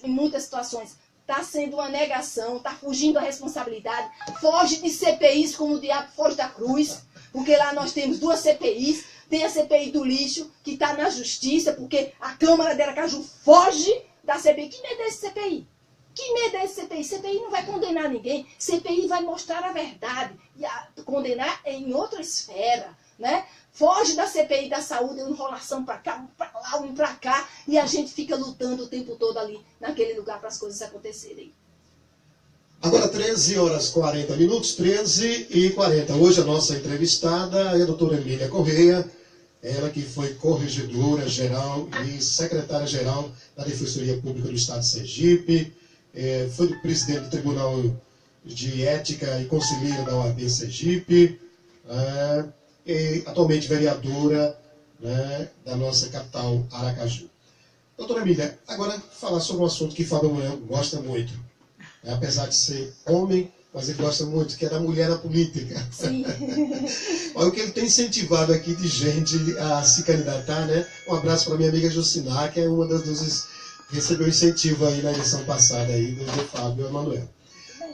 muitas situações, está sendo uma negação, está fugindo da responsabilidade, foge de CPIs como o diabo foge da cruz, porque lá nós temos 2 CPIs, tem a CPI do lixo, que está na justiça, porque a Câmara de Aracaju foge da CPI. Que medo é esse CPI? Que medo é esse CPI? CPI não vai condenar ninguém, CPI vai mostrar a verdade, e condenar em outra esfera, né? Foge da CPI da saúde, enrolação para cá, um para lá, um para cá, e a gente fica lutando o tempo todo ali, naquele lugar, para as coisas acontecerem. Agora 13h40, 13h40. Hoje a nossa entrevistada é a doutora Emília Correia, ela que foi corregedora-geral e secretária-geral da Defensoria Pública do Estado de Sergipe, foi presidente do Tribunal de Ética e conselheira da OAB Sergipe, e atualmente vereadora, né, da nossa capital, Aracaju. Doutora Emília, agora falar sobre um assunto que Fábio Amorim gosta muito, né, apesar de ser homem, mas ele gosta muito, que é da mulher na política. Sim. Olha o que ele tem incentivado aqui de gente a se candidatar, né? Um abraço para minha amiga Juciná, que é uma das recebeu incentivo aí na eleição passada aí do Fábio Emanuel.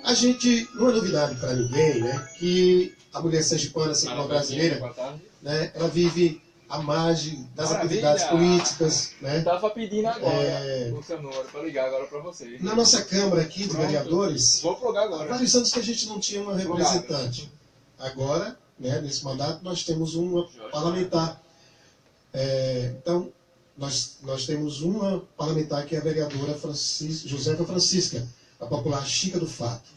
A gente, não é novidade para ninguém, né, que a mulher sergipana, assim como a brasileira, né, ela vive à margem das atividades políticas. Né? Estava pedindo agora o seu número para ligar agora para você. Na nossa Câmara aqui de vereadores, vou plugar agora. Há vários anos que a gente não tinha uma representante. Agora, né, nesse mandato, nós temos uma parlamentar. Então, nós temos uma parlamentar que é a vereadora Josefa Francisca, a popular Chica do Fato.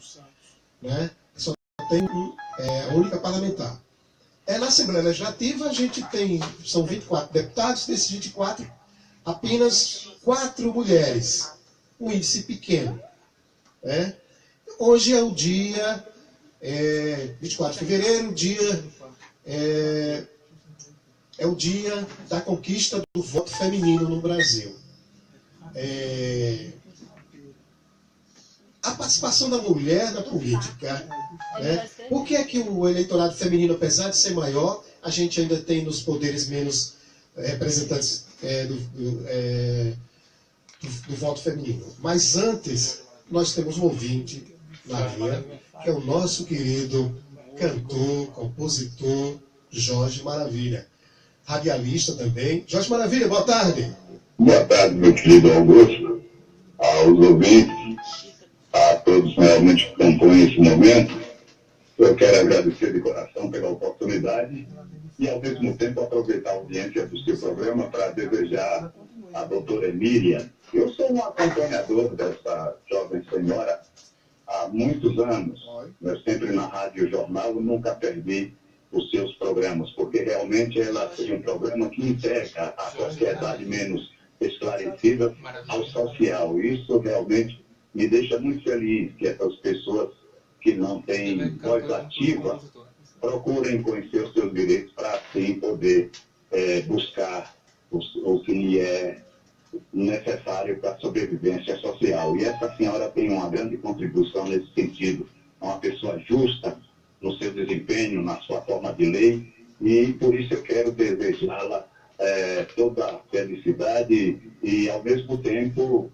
Né? Só tem a única parlamentar. Na Assembleia Legislativa a gente são 24 deputados, desses 24, apenas 4 mulheres. Um índice pequeno. Né? Hoje é o dia 24 de fevereiro, é o dia da conquista do voto feminino no Brasil. A participação da mulher na política, né? Por que é que o eleitorado feminino, apesar de ser maior, a gente ainda tem nos poderes menos representantes do voto feminino? Mas antes, nós temos um ouvinte na linha, que é o nosso querido cantor, compositor, Jorge Maravilha. Radialista também. Jorge Maravilha, boa tarde. Boa tarde, meu querido Augusto, aos ouvintes, a todos realmente que compõem esse momento. Eu quero agradecer de coração pela oportunidade e, ao mesmo tempo, aproveitar a audiência do seu programa para desejar à doutora Emília. Eu sou um acompanhador dessa jovem senhora há muitos anos. Eu sempre na Rádio Jornal nunca perdi os seus programas, porque realmente ela tem um programa que integra a sociedade menos esclarecida ao social. Isso realmente me deixa muito feliz, que essas pessoas que não têm voz ativa procurem conhecer os seus direitos para assim poder buscar o que é necessário para a sobrevivência social. E essa senhora tem uma grande contribuição nesse sentido. É uma pessoa justa no seu desempenho, na sua forma de lei, e por isso eu quero desejá-la toda a felicidade e, ao mesmo tempo,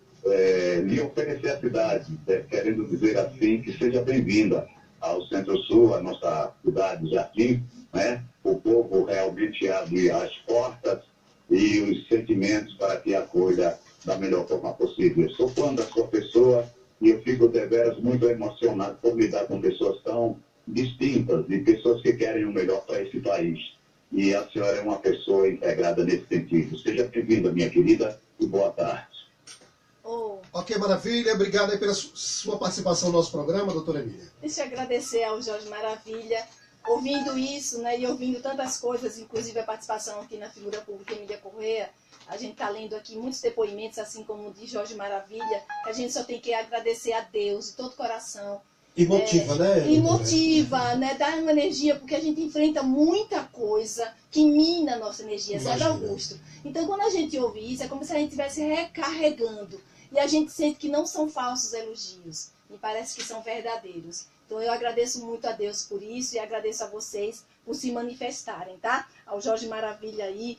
lhe oferecer a cidade, querendo dizer assim, que seja bem-vinda ao Centro-Sul, a nossa cidade Jardim, né? O povo realmente abre as portas e os sentimentos para que acolha da melhor forma possível. Eu sou fã da sua pessoa e eu fico deveras muito emocionado por lidar com pessoas tão distintas e pessoas que querem o melhor para esse país. E a senhora é uma pessoa integrada nesse sentido. Seja bem-vinda, minha querida, e boa tarde. Ok, maravilha. Obrigado aí pela sua participação no nosso programa, doutora Emília. Deixa eu agradecer ao Jorge Maravilha. Ouvindo isso, né, e ouvindo tantas coisas, inclusive a participação aqui na figura pública Emília Correia, a gente está lendo aqui muitos depoimentos, assim como o de Jorge Maravilha, que a gente só tem que agradecer a Deus de todo o coração. E motiva, né? E motiva, né? Dá uma energia, porque a gente enfrenta muita coisa que mina a nossa energia, certo, Augusto? Então, quando a gente ouve isso, é como se a gente estivesse recarregando. E a gente sente que não são falsos elogios, me parece que são verdadeiros. Então eu agradeço muito a Deus por isso e agradeço a vocês por se manifestarem, tá? Ao Jorge Maravilha aí,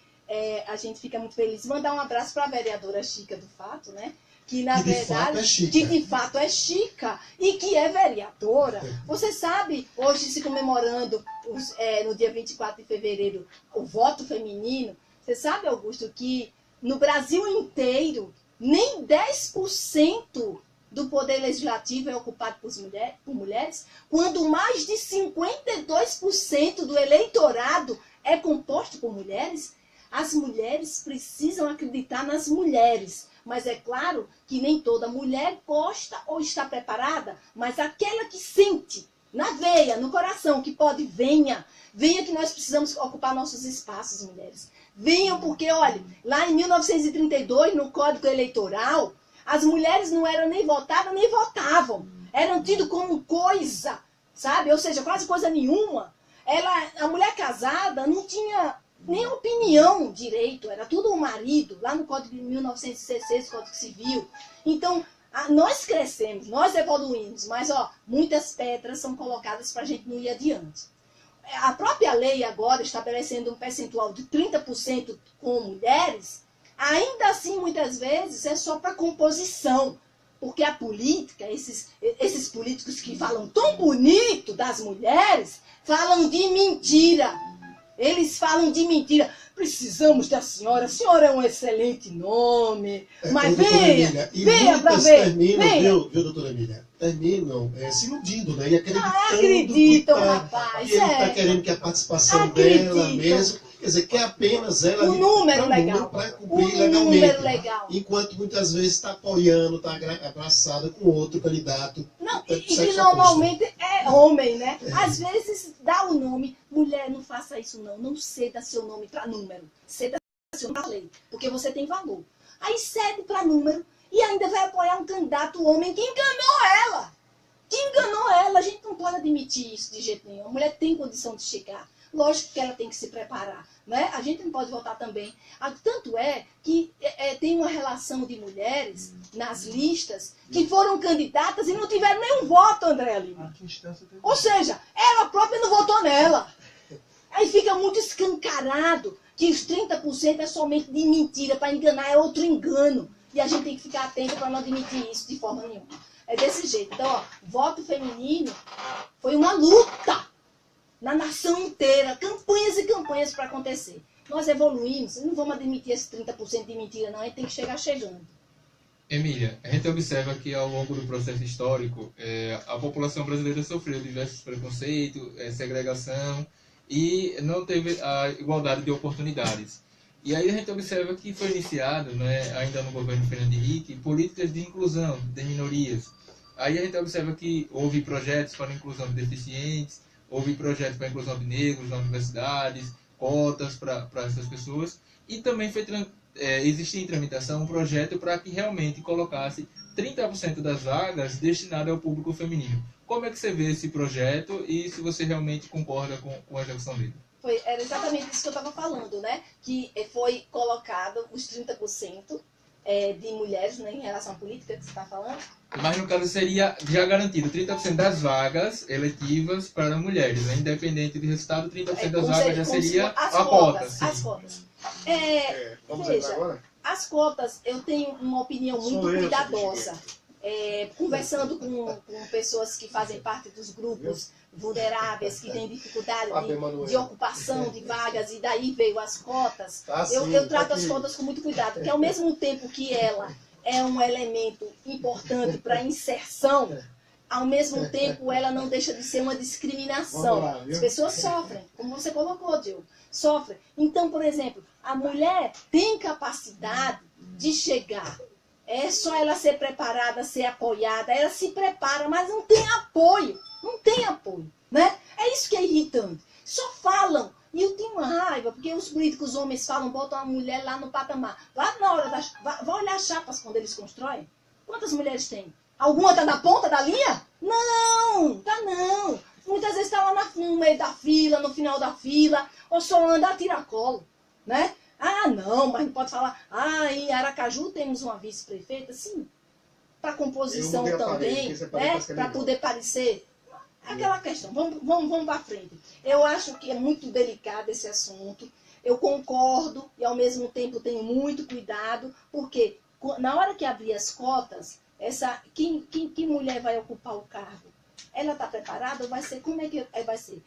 a gente fica muito feliz. Mandar um abraço para a vereadora Chica do Fato, né? Que na Que de verdade, fato é chica. que de fato é chica e que é vereadora. Você sabe, hoje se comemorando no dia 24 de fevereiro o voto feminino, você sabe, Augusto, que no Brasil inteiro nem 10% do poder legislativo é ocupado por mulheres, quando mais de 52% do eleitorado é composto por mulheres. As mulheres precisam acreditar nas mulheres. Mas é claro que nem toda mulher gosta ou está preparada, mas aquela que sente na veia, no coração, que pode, venha. Venha que nós precisamos ocupar nossos espaços, mulheres. Venham porque, olha, lá em 1932, no Código Eleitoral, as mulheres não eram nem votadas, nem votavam. Eram tidas como coisa, sabe? Ou seja, quase coisa nenhuma. A mulher casada não tinha nem opinião direito, era tudo o marido, lá no Código de 1916, Código Civil. Então, nós crescemos, nós evoluímos, mas muitas pedras são colocadas para a gente não ir adiante. A própria lei agora, estabelecendo um percentual de 30% com mulheres, ainda assim, muitas vezes, é só para composição. Porque a política, esses políticos que falam tão bonito das mulheres, falam de mentira. Eles falam de mentira. Precisamos da senhora. A senhora é um excelente nome. Mas venha para ver. Terminam, viu, doutora Emília? Terminam se iludindo, né? E acreditam, rapaz. Que ele está querendo que a participação dela mesmo. Quer dizer, quer apenas ela um número legal. Para cumprir legalmente. Enquanto muitas vezes está apoiando, está abraçada com outro candidato. Não, e que normalmente é homem, né? Às vezes dá o nome. Mulher, não faça isso não. Não ceda seu nome para número. Ceda seu nome para lei. Porque você tem valor. Aí cede para número e ainda vai apoiar um candidato homem que enganou ela. A gente não pode admitir isso de jeito nenhum. A mulher tem condição de chegar. Lógico que ela tem que se preparar, né? A gente não pode votar também. Tanto é que tem uma relação de mulheres nas listas que foram candidatas e não tiveram nenhum voto, Andréa Lima. Ou seja, ela própria não votou nela. Aí fica muito escancarado que os 30% é somente de mentira, para enganar, é outro engano. E a gente tem que ficar atento para não admitir isso de forma nenhuma. É desse jeito. Então, voto feminino foi uma luta na nação inteira, campanhas e campanhas para acontecer. Nós evoluímos, não vamos admitir esse 30% de mentira, não, a gente tem que chegar chegando. Emília, a gente observa que ao longo do processo histórico, a população brasileira sofreu diversos preconceitos, segregação, e não teve a igualdade de oportunidades. E aí a gente observa que foi iniciado, né, ainda no governo Fernando Henrique, políticas de inclusão de minorias. Aí a gente observa que houve projetos para a inclusão de deficientes, houve projetos para a inclusão de negros nas universidades, cotas para essas pessoas, e também existia em tramitação um projeto para que realmente colocasse 30% das vagas destinadas ao público feminino. Como é que você vê esse projeto e se você realmente concorda com a execução dele? Era exatamente isso que eu estava falando, né? Que foi colocado os 30% de mulheres, né, em relação à política que você está falando. Mas no caso seria já garantido 30% das vagas eletivas para mulheres, né? Independente do resultado, 30% das vagas já seria a cota. As cotas. Veja, as cotas, eu tenho uma opinião muito cuidadosa. Conversando com pessoas que fazem parte dos grupos vulneráveis, que têm dificuldade de ocupação de vagas, e daí veio as cotas, eu trato as cotas com muito cuidado, porque ao mesmo tempo que ela é um elemento importante para a inserção, ao mesmo tempo ela não deixa de ser uma discriminação. As pessoas sofrem, como você colocou, Diogo, sofrem. Então, por exemplo, a mulher tem capacidade de chegar. É só ela ser preparada, ser apoiada. Ela se prepara, mas não tem apoio. Não tem apoio, né? É isso que é irritante. Só falam. E eu tenho uma raiva, porque os políticos homens falam, botam a mulher lá no patamar. Lá na hora vai olhar as chapas quando eles constroem. Quantas mulheres tem? Alguma está na ponta da linha? Não, tá não. Muitas vezes está lá no meio da fila, no final da fila, ou só anda a tiracolo, né? Ah, não, mas não pode falar. Em Aracaju temos uma vice-prefeita, sim, para composição também, né? Para poder parecer. Aquela questão, vamos para frente. Eu acho que é muito delicado esse assunto. eu concordo e ao mesmo tempo tenho muito cuidado, porque na hora que abrir as cotas, que mulher vai ocupar o cargo? Ela está preparada ou vai ser? Como é que vai ser?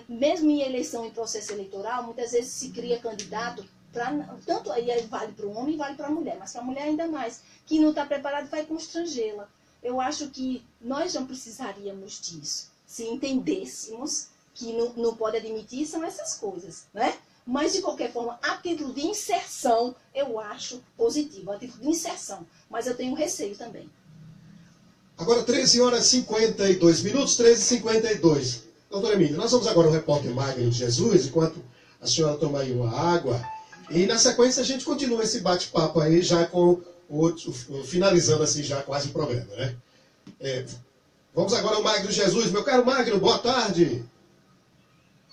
Mesmo em eleição, em processo eleitoral, muitas vezes se cria candidato, tanto aí vale para o homem e vale para a mulher, mas para a mulher ainda mais, que não está preparado vai constrangê-la. Eu acho que nós não precisaríamos disso, se entendêssemos que não pode admitir são essas coisas, né? Mas, de qualquer forma, a título de inserção, eu acho positivo, a título de inserção. Mas eu tenho receio também. Agora, 13 horas e 52 minutos, 13h52. Doutora Emília, nós vamos agora ao repórter Magno de Jesus, enquanto a senhora toma aí uma água. E, na sequência, a gente continua esse bate-papo aí, já com finalizando assim já quase o programa, né? Vamos agora ao Magno de Jesus. Meu caro Magno, boa tarde.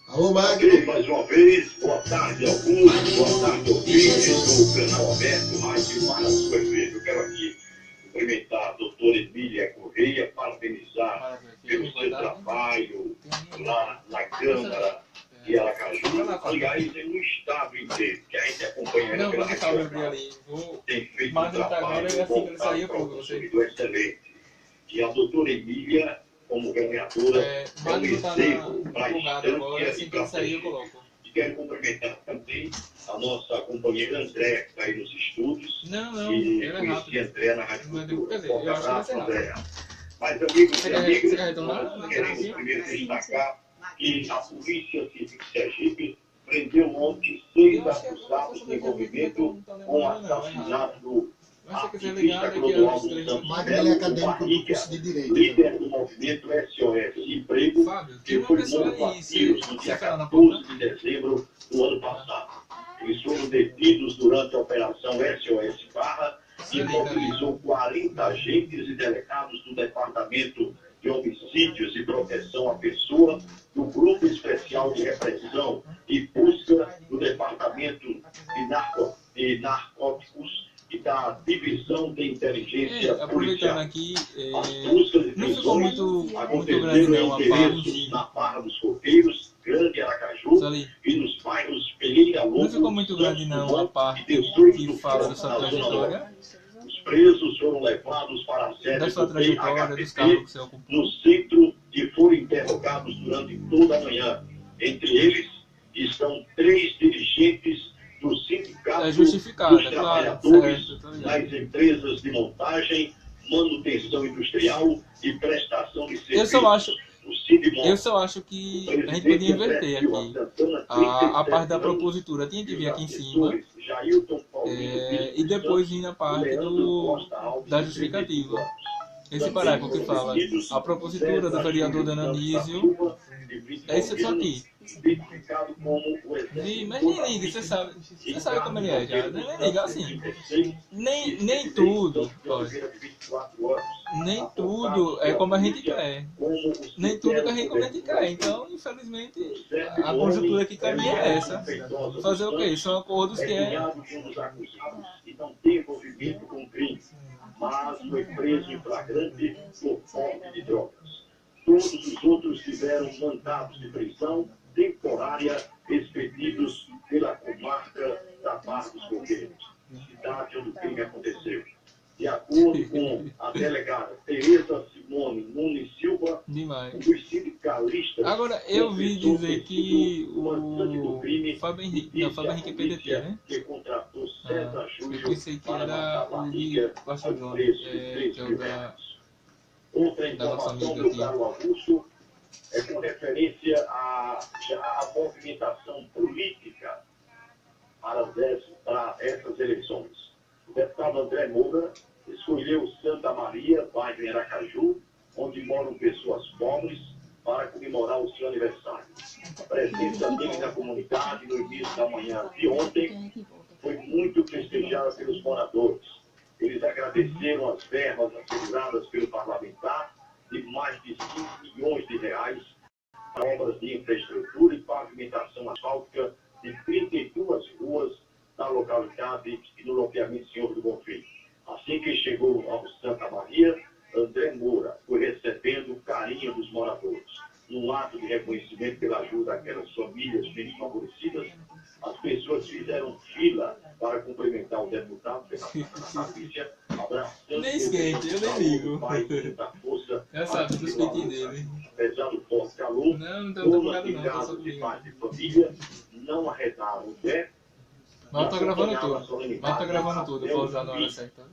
Alô, Magno. Ok, mais uma vez, boa tarde a alguns, boa tarde ouvintes do canal aberto, Rádio para a sua igreja. Eu quero aqui cumprimentar a doutora Emília Correia, parabenizar pelo seu trabalho lá na Câmara de Aracaju, aliás, no estado inteiro, que a gente acompanha pela Rádio, tem feito um trabalho voltado para o consumidor excelente. E a doutora Emília, como vereadora, é um exemplo para a instância e para a frente. E quero cumprimentar também a nossa companheira André, que está aí nos estúdios. E conheci a André na Rádio Cultura. Forte abraço, André. Mas, amigos e amigas, nós queremos primeiro destacar que a Polícia Civil de Sergipe prendeu ontem 6 acusados de envolvimento com o assassinato do ativista Clodoaldo Santos Melo, líder do movimento SOS Emprego, que foi morto a tiros no dia 14 de dezembro do ano passado. Eles foram detidos durante a Operação SOS Barra e mobilizou 40 agentes e delegados do Departamento de Homicídios e Proteção à Pessoa, do Grupo Especial de Repressão e Busca do Departamento de Narcóticos e da Divisão de Inteligência Policial. Aqui, as buscas e prisões aconteceram em endereços na Barra dos Copeiros, Grande Aracaju e nos bairros Pereira Longo, não ficou muito grande não a parte que fala da sua trajetória. Os presos foram levados para a sede do DHPP no centro e foram interrogados durante toda a manhã. Entre eles estão 3 dirigentes do Sindicato dos Trabalhadores nas empresas de montagem, manutenção industrial e prestação de serviços. Eu só acho que a gente podia inverter aqui. A parte da propositura tinha que vir aqui em cima e depois vir na parte da justificativa. Esse parágrafo que fala a propositura do vereador Dananísio é isso aqui. Mas nem liga, você sabe como ele é já. Nem liga assim. Nem tudo, nem tudo é como a gente quer. Nem tudo que a gente quer. Então, infelizmente, a conjuntura que caminha é essa. Fazer o quê? São acordos que é. Mas foi preso em flagrante por porte de drogas. Todos os outros tiveram mandados de prisão temporária expedidos pela comarca da Barra dos Copeiros, cidade onde o crime aconteceu. De acordo com a delegada Tereza Simone Nunes Silva, os sindicalistas... Agora, eu vi dizer que o Fábio Henrique é PDT, né? Que contratou César Júnior eu pensei que era o de Pastor João, que é o da nossa amiga aqui. Augusto, é com referência à movimentação política para essas eleições. O deputado André Moura escolheu Santa Maria, bairro em Aracaju, onde moram pessoas pobres, para comemorar o seu aniversário. A presença dele na comunidade no início da manhã de ontem foi muito festejada pelos moradores. Eles agradeceram as verbas asseguradas pelo parlamentar de mais de 5 milhões de reais para obras de infraestrutura e pavimentação asfáltica de 32 ruas na localidade e no loteamento Senhor do Bonfim. Assim que chegou ao Santa Maria, André Moura foi recebendo o carinho dos moradores. Num ato de reconhecimento pela ajuda àquelas famílias menos favorecidas, as pessoas Nem esquente, eu nem ligo. Já sabe dos peitinhos dele. Apesar do forte calor, não tô donas de casa de pais de família não arredaram o pé. Mas eu tô gravando tudo, eu vou usar na hora certa.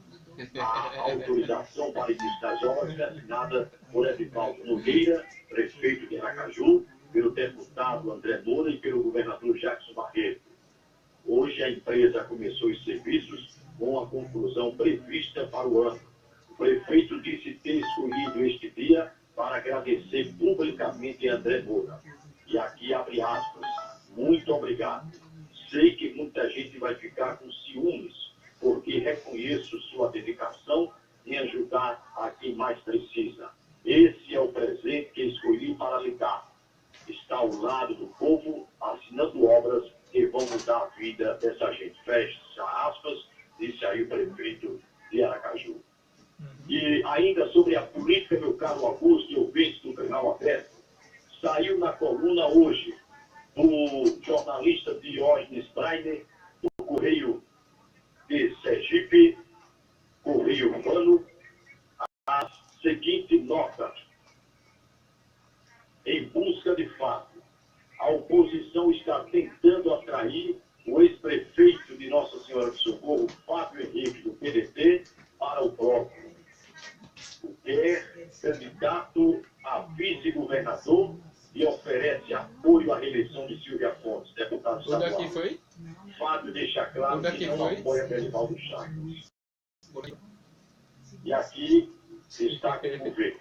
A autorização para início das obras foi assinada por Edivaldo Nogueira, prefeito de Aracaju, pelo deputado André Moura e pelo governador Jackson Barreto. Hoje a empresa começou os serviços com a conclusão prevista para o ano. O prefeito disse ter escolhido este dia para agradecer publicamente a André Moura. E aqui abre aspas. Muito obrigado. Sei que muita gente vai ficar com ciúmes, porque reconheço sua dedicação em ajudar a quem mais precisa. Esse é o presente que escolhi para lhe dar. Está ao lado do povo, assinando obras que vão mudar a vida dessa gente. Fecha aspas, disse aí o prefeito de Aracaju. E ainda sobre a política, meu caro Augusto, e ouvintes do canal aberto, saiu na coluna hoje do jornalista Diógenes Brainer, do Correio de Sergipe, Correio Urbano, a seguinte nota. Em busca de fato, a oposição está tentando atrair o ex-prefeito de Nossa Senhora de Socorro, Fábio Henrique, do PDT, para o próprio. O que é candidato a vice-governador e oferece apoio à reeleição de Silvia Fontes, deputado estadual. O daqui foi? Fábio deixa claro que não apoia Belivaldo Chagas. E aqui está com o governo.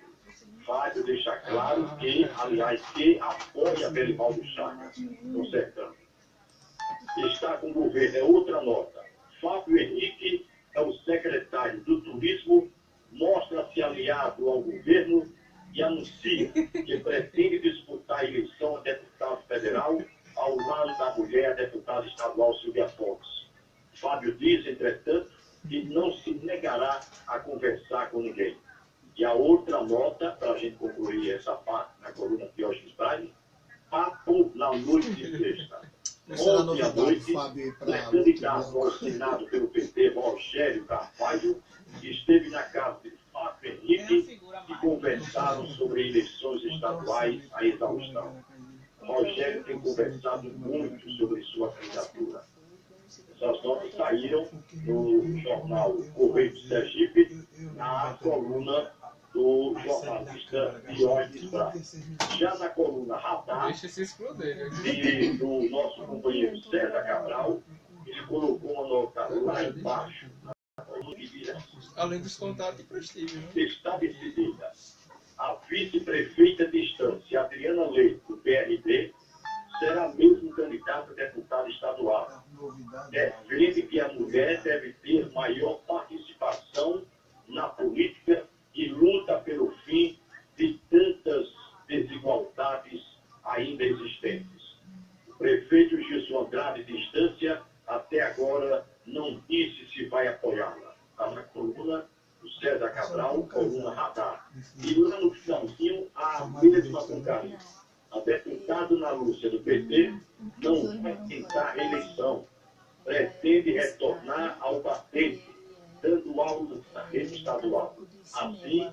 Fábio deixa claro que, aliás, que apoia Belivaldo Chagas no sertão. Está com o governo, é outra nota. Fábio Henrique é o secretário do Turismo, mostra-se aliado ao governo e anuncia que pretende disputar a eleição a deputado federal ao lado da mulher, a deputada estadual Silvia Fontes. Fábio diz, entretanto, que não se negará a conversar com ninguém. E a outra nota, para a gente concluir essa parte na coluna de Diógenes Brainer, papo na noite de sexta. Ontem à noite, o candidato ao Senado pelo PT, Rogério Carvalho, esteve na casa de Fábio Henrique e conversaram sobre eleições estaduais à exaustão. Rogério tem conversado muito sobre sua candidatura. Essas notas saíram no jornal Correio de Sergipe, na coluna do jornalista Diógenes Brainer. Já na coluna Radar, do nosso companheiro César Cabral, ele colocou uma nota lá embaixo, na coluna que diz: além dos contatos e prestígio, né? Está decidida. A vice-prefeita de Estância, Adriana Leite, do PRD, será mesmo candidata a deputada estadual. Defende que a mulher deve ter maior participação na política e luta pelo fim de tantas desigualdades ainda existentes. O prefeito Gilson Andrade de Estância até agora não disse se vai apoiá-la. Está na coluna do César Cabral, coluna Radar. E lá no finalzinho, a mesma porcaria. A deputada Ana Lúcia do PT não vai tentar reeleição. Pretende retornar ao batente, dando aula na rede estadual. Assim,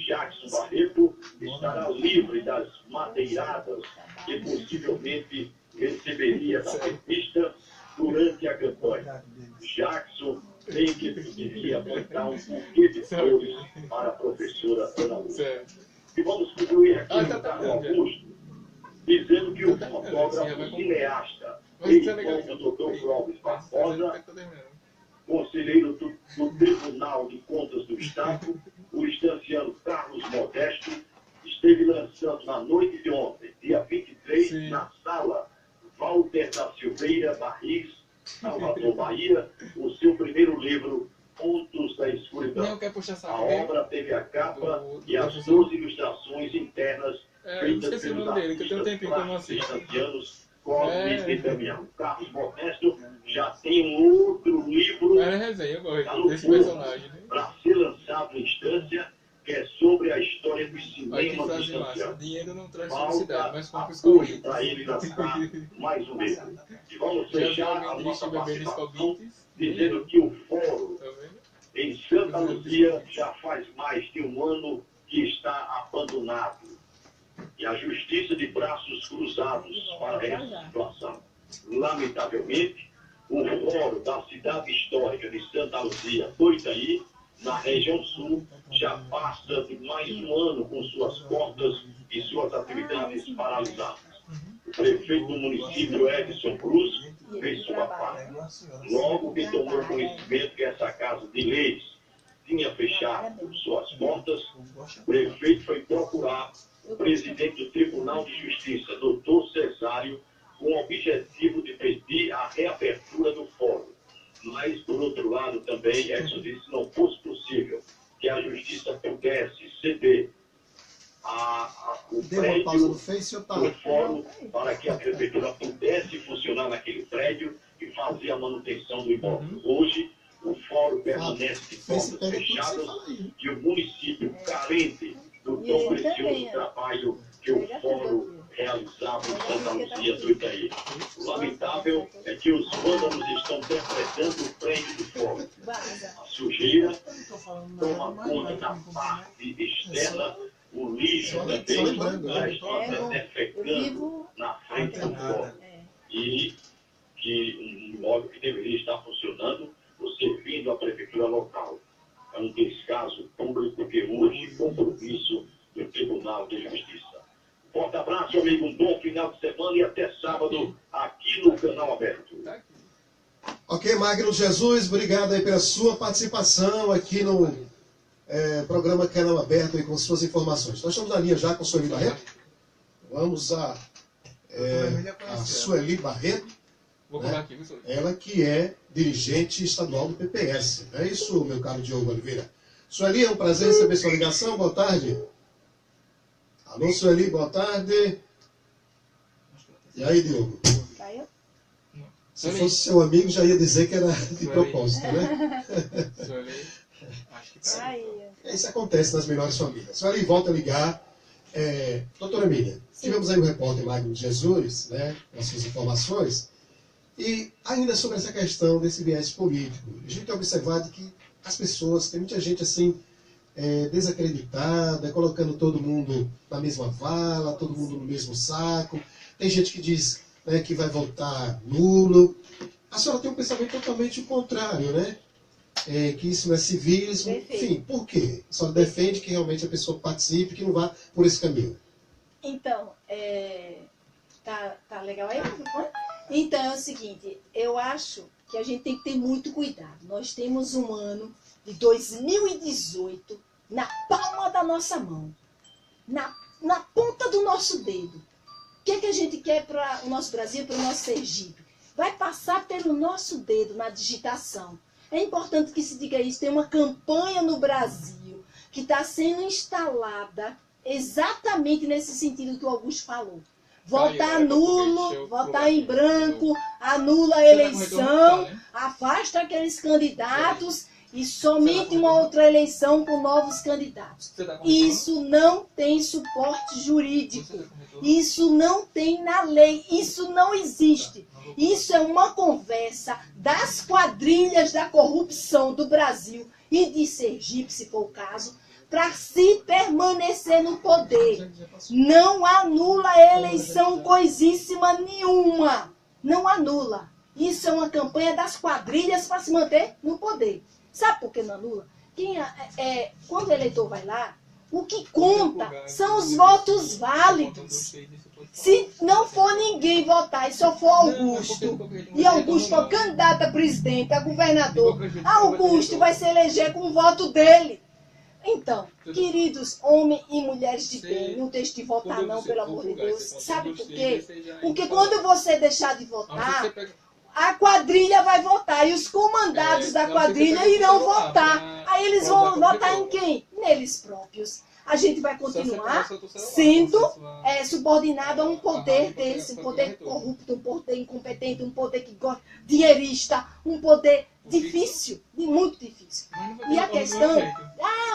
Jackson Barreto estará livre das madeiradas que possivelmente receberia da petista durante a campanha. Jackson tem que deveria apontar um buquê de flores para a professora Ana Lúcia. E vamos concluir aqui no Carlos Augusto, dizendo que o fotógrafo cineasta, ex-irmão do Dr. Clóvis Barbosa, conselheiro do Tribunal de Contas do Estado, o estanciano Carlos Modesto, esteve lançando na noite de ontem, dia 23, na sala Walter da Silveira Barris, Salvador, Bahia, o seu primeiro livro, Pontos da Escuridão. A obra teve a capa e as 12 ilustrações internas feitas pelos estancianos Cosme e Damião. Carlos Modesto já tem um outro livro para ser lançado em Instância, que é sobre a história do cinema do estanciano. Dinheiro não traz felicidade, mas compra para ele lançar mais um livro. E vamos fechar a nossa participação dizendo que o fórum em Santa Luzia já faz mais de um ano que está abandonado. E a justiça de braços cruzados para essa situação. Lamentavelmente, o fórum da cidade histórica de Santa Luzia, Toitaí, na região sul, já passa de mais um ano com suas portas e suas atividades paralisadas. O prefeito do município, Edson Cruz, fez sua parte. Logo que tomou conhecimento que essa casa de leis tinha fechado suas portas, o prefeito foi procurar o presidente do Tribunal de Justiça, doutor Cesário, com o objetivo de pedir a reabertura do fórum. Mas, por outro lado, também, Edson disse que não fosse possível que a Justiça pudesse ceder o prédio do fórum para que a Prefeitura pudesse funcionar naquele prédio e fazer a manutenção do imóvel. Hoje, o fórum permanece de portas fechadas e o município carente do tão precioso trabalho que o fórum realizava em Santa Luzia do Itaí. O lamentável é que os vândalos estão depredando o prédio do fórum. A sujeira toma conta da parte externa, o lixo também já está defecando na frente do fórum. E que um imóvel que deveria estar funcionando ou servindo à prefeitura local. É um descaso público que urge compromisso do Tribunal de Justiça. Forte abraço, amigo. Um bom final de semana e até sábado aqui no Canal Aberto. Ok, Magno Jesus, obrigado aí pela sua participação aqui no programa Canal Aberto e com suas informações. Nós estamos na linha já com a Sueli Barreto. Vamos a Sueli Barreto. Vou colocar aqui, ela que é dirigente estadual do PPS. É isso, meu caro Diogo Oliveira. Sueli, é um prazer receber sua ligação. Boa tarde. Alô, Sueli, boa tarde. E aí, Diogo? Se fosse seu amigo, já ia dizer que era de propósito, né? Sueli, acho que tá. Isso acontece nas melhores famílias. Sueli, volta a ligar. Doutora Emília, tivemos aí o repórter Magno Jesus, né, com as suas informações. E ainda sobre essa questão desse viés político, a gente tem observado que as pessoas, tem muita gente assim, desacreditada, colocando todo mundo na mesma vala, todo mundo no mesmo saco. Tem gente que diz, né, que vai votar nulo. A senhora tem um pensamento totalmente contrário, né? Que isso não é civismo. Enfim, por quê? A senhora defende que realmente a pessoa participe, que não vá por esse caminho. Então, tá legal aí? Então é o seguinte, eu acho que a gente tem que ter muito cuidado. Nós temos um ano de 2018 na palma da nossa mão, na ponta do nosso dedo. O que é que a gente quer para o nosso Brasil, para o nosso Sergipe? Vai passar pelo nosso dedo na digitação. É importante que se diga isso. Tem uma campanha no Brasil que está sendo instalada exatamente nesse sentido que o Augusto falou. Votar nulo, votar em branco, anula a eleição, afasta aqueles candidatos e somente uma outra eleição com novos candidatos. Isso não tem suporte jurídico. Isso não tem na lei. Isso não existe. Isso é uma conversa das quadrilhas da corrupção do Brasil e de Sergipe, se for o caso, para se permanecer no poder. Não anula a eleição coisíssima nenhuma. Não anula. Isso é uma campanha das quadrilhas para se manter no poder. Sabe por que não anula? Quando o eleitor vai lá, o que conta são os votos válidos. Se não for ninguém votar e só for Augusto, e Augusto for candidato a presidente, a governador, Augusto vai se eleger com o voto dele. Então, queridos homens e mulheres de bem, não deixe de votar não, pelo amor de Deus. Sabe por quê? Porque quando você deixar de votar, a quadrilha vai votar e os comandados da quadrilha irão votar. Aí eles vão votar em quem? Neles próprios. A gente vai continuar sendo subordinado a um poder desse, um poder corrupto, um poder incompetente, um poder que gosta, dinheirista, um poder difícil, muito difícil. E a questão,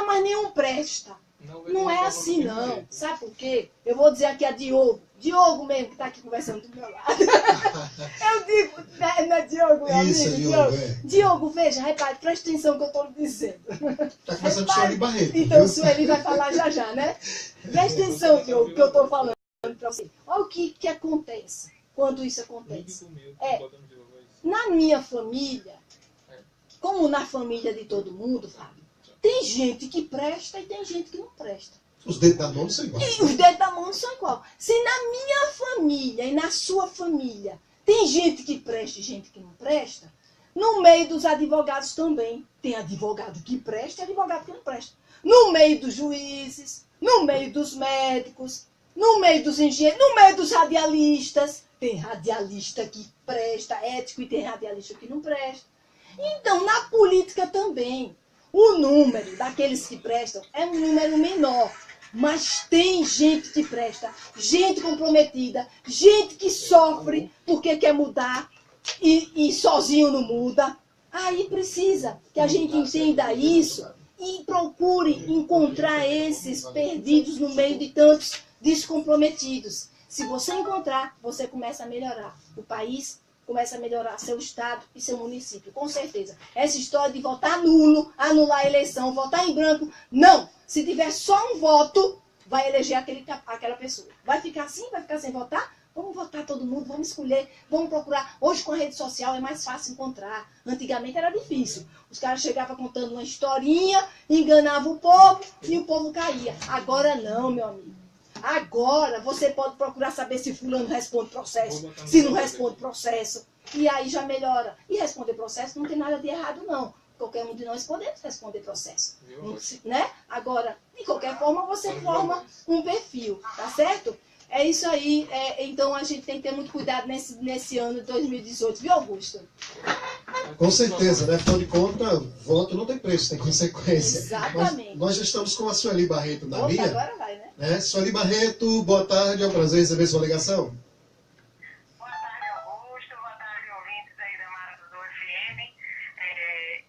mas nenhum presta. Não é assim, não. Sabe por quê? Eu vou dizer aqui a Diogo. Diogo mesmo, que está aqui conversando do meu lado. Eu digo, não é Diogo, meu amigo? Isso, Diogo, é. Diogo, veja, repare, presta atenção no que eu estou lhe dizendo. Está conversando com o Sueli Barreto. Então o Sueli vai falar já, né? Presta atenção, Diogo, que eu estou falando para você. Olha o que acontece quando isso acontece. Na minha família, como na família de todo mundo, Fábio, tem gente que presta e tem gente que não presta. Os dedos da mão não são iguais. E os dedos da mão não são iguais. Se na minha família e na sua família tem gente que presta e gente que não presta, no meio dos advogados também tem advogado que presta e advogado que não presta. No meio dos juízes, no meio dos médicos, no meio dos engenheiros, no meio dos radialistas. Tem radialista que presta, ético, e tem radialista que não presta. Então, na política também, o número daqueles que prestam é um número menor. Mas tem gente que presta, gente comprometida, gente que sofre porque quer mudar e sozinho não muda. Aí precisa que a gente entenda isso e procure encontrar esses perdidos no meio de tantos descomprometidos. Se você encontrar, você começa a melhorar o país, começa a melhorar seu estado e seu município, com certeza. Essa história de votar nulo, anular a eleição, votar em branco, não. Se tiver só um voto, vai eleger aquela pessoa. Vai ficar assim? Vai ficar sem votar? Vamos votar todo mundo, vamos escolher, vamos procurar. Hoje com a rede social é mais fácil encontrar. Antigamente era difícil. Os caras chegavam contando uma historinha, enganavam o povo e o povo caía. Agora não, meu amigo. Agora você pode procurar saber se fulano responde processo, se não responde processo. E aí já melhora. E responder processo não tem nada de errado, não. Qualquer um de nós podemos responder processo. Né? Agora, de qualquer forma, você forma um perfil, tá certo? É isso aí. Então a gente tem que ter muito cuidado nesse ano de 2018, viu, Augusto? Com certeza, né? Afinal de contas, voto não tem preço, tem consequência. Exatamente. Nós já estamos com a Sueli Barreto na linha. Agora vai, né? Sueli Barreto, boa tarde, é um prazer receber sua ligação. Boa tarde, Augusto. Boa tarde, ouvintes aí da Mara do FM.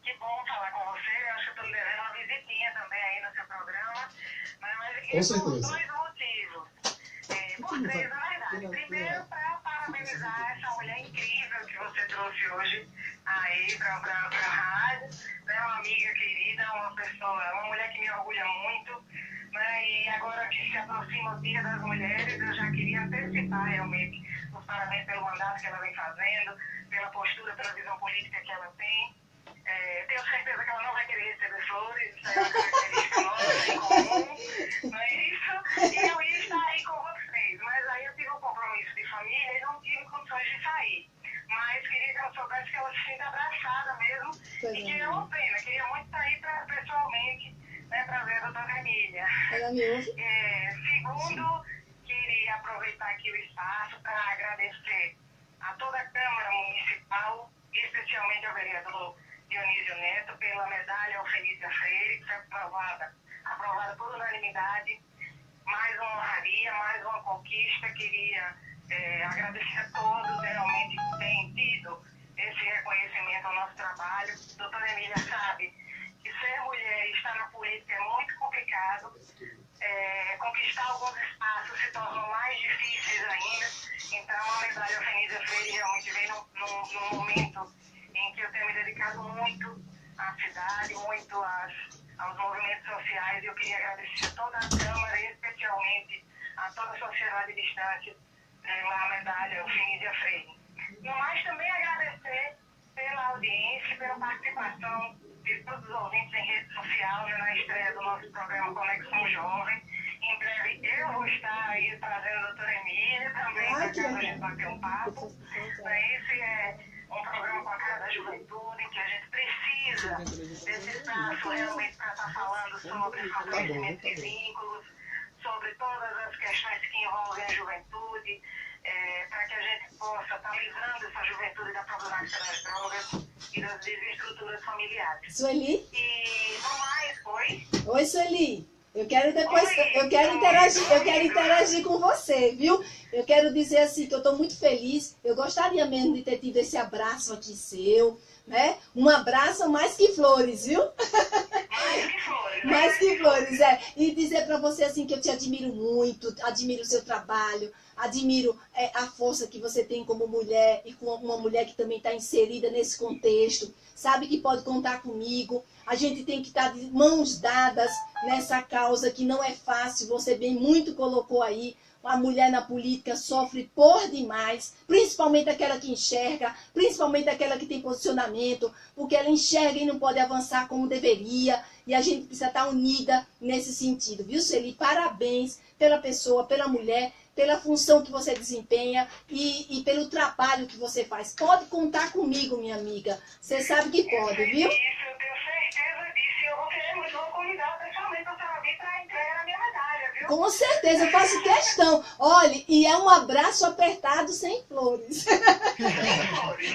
Que bom falar com você. Eu acho que estou lhe devendo uma visitinha também aí no seu programa. Mas eu queria por dois motivos. Por três, na verdade. Primeiro, para parabenizar essa mulher incrível que você trouxe hoje aí para a rádio. Né? Uma amiga querida, uma pessoa, uma mulher que me orgulha muito. Né? E agora que se aproxima o Dia das Mulheres, eu já queria antecipar realmente os parabéns pelo mandato que ela vem fazendo, pela postura, pela visão política que ela tem. Tenho certeza que ela não vai querer receber flores, isso é uma característica nossa em comum, não é isso? E eu ia estar aí com vocês, mas aí eu tive um compromisso de família e não tive condições de sair. Mas queria que ela soubesse que ela se sinta abraçada mesmo e que é uma pena, queria muito estar aí pessoalmente, né, para ver a doutora Emília. Segundo, queria aproveitar aqui o espaço para agradecer a toda a Câmara Municipal, especialmente ao vereador Dionísio Neto, pela medalha Alfenícia Freire, que foi aprovada por unanimidade. Mais uma honraria, mais uma conquista. Queria agradecer a todos realmente que têm tido esse reconhecimento ao nosso trabalho. A doutora Emília sabe que ser mulher e estar na política é muito complicado. Conquistar alguns espaços se tornam mais difíceis ainda. Então, a medalha Alfenícia Freire realmente vem num momento em que eu tenho me dedicado muito à cidade, muito aos movimentos sociais. E eu queria agradecer a toda a Câmara, e especialmente a toda a sociedade distante, pela medalha Alfenícia Freire. No mais, também agradecer pela audiência, pela participação de todos os ouvintes em rede social, na estreia do nosso programa Conexão Jovem. Em breve eu vou estar aí trazendo a doutora Emília também, para que a gente bater um papo. Esse é um programa com a cara da juventude, que a gente precisa desse espaço realmente para estar falando sobre fortalecimento de vínculos, sobre todas as questões que envolvem a juventude, para que a gente possa estar livrando essa juventude da problemática das drogas e das desestruturas familiares. Sueli? E no mais, oi? Oi, Sueli. Eu quero interagir com você, viu? Eu quero dizer assim que eu estou muito feliz. Eu gostaria mesmo de ter tido esse abraço aqui seu, né? Um abraço mais que flores, viu? Mais que flores. Mais que flores, é. E dizer para você assim que eu te admiro muito, admiro o seu trabalho, admiro a força que você tem como mulher e com uma mulher que também está inserida nesse contexto. Sabe que pode contar comigo. A gente tem que estar de mãos dadas nessa causa que não é fácil. Você bem muito colocou aí. A mulher na política sofre por demais, principalmente aquela que enxerga, principalmente aquela que tem posicionamento, porque ela enxerga e não pode avançar como deveria, e a gente precisa estar unida nesse sentido, viu, Sueli? Parabéns pela pessoa, pela mulher, pela função que você desempenha e pelo trabalho que você faz. Pode contar comigo, minha amiga, você sabe que pode, viu? Isso, eu tenho certeza disso, eu vou querer muito convidar pessoalmente a senhora vir para entregar a minha medalha, viu? Com certeza, eu faço questão. Olha, e é um abraço apertado sem flores. Sem flores.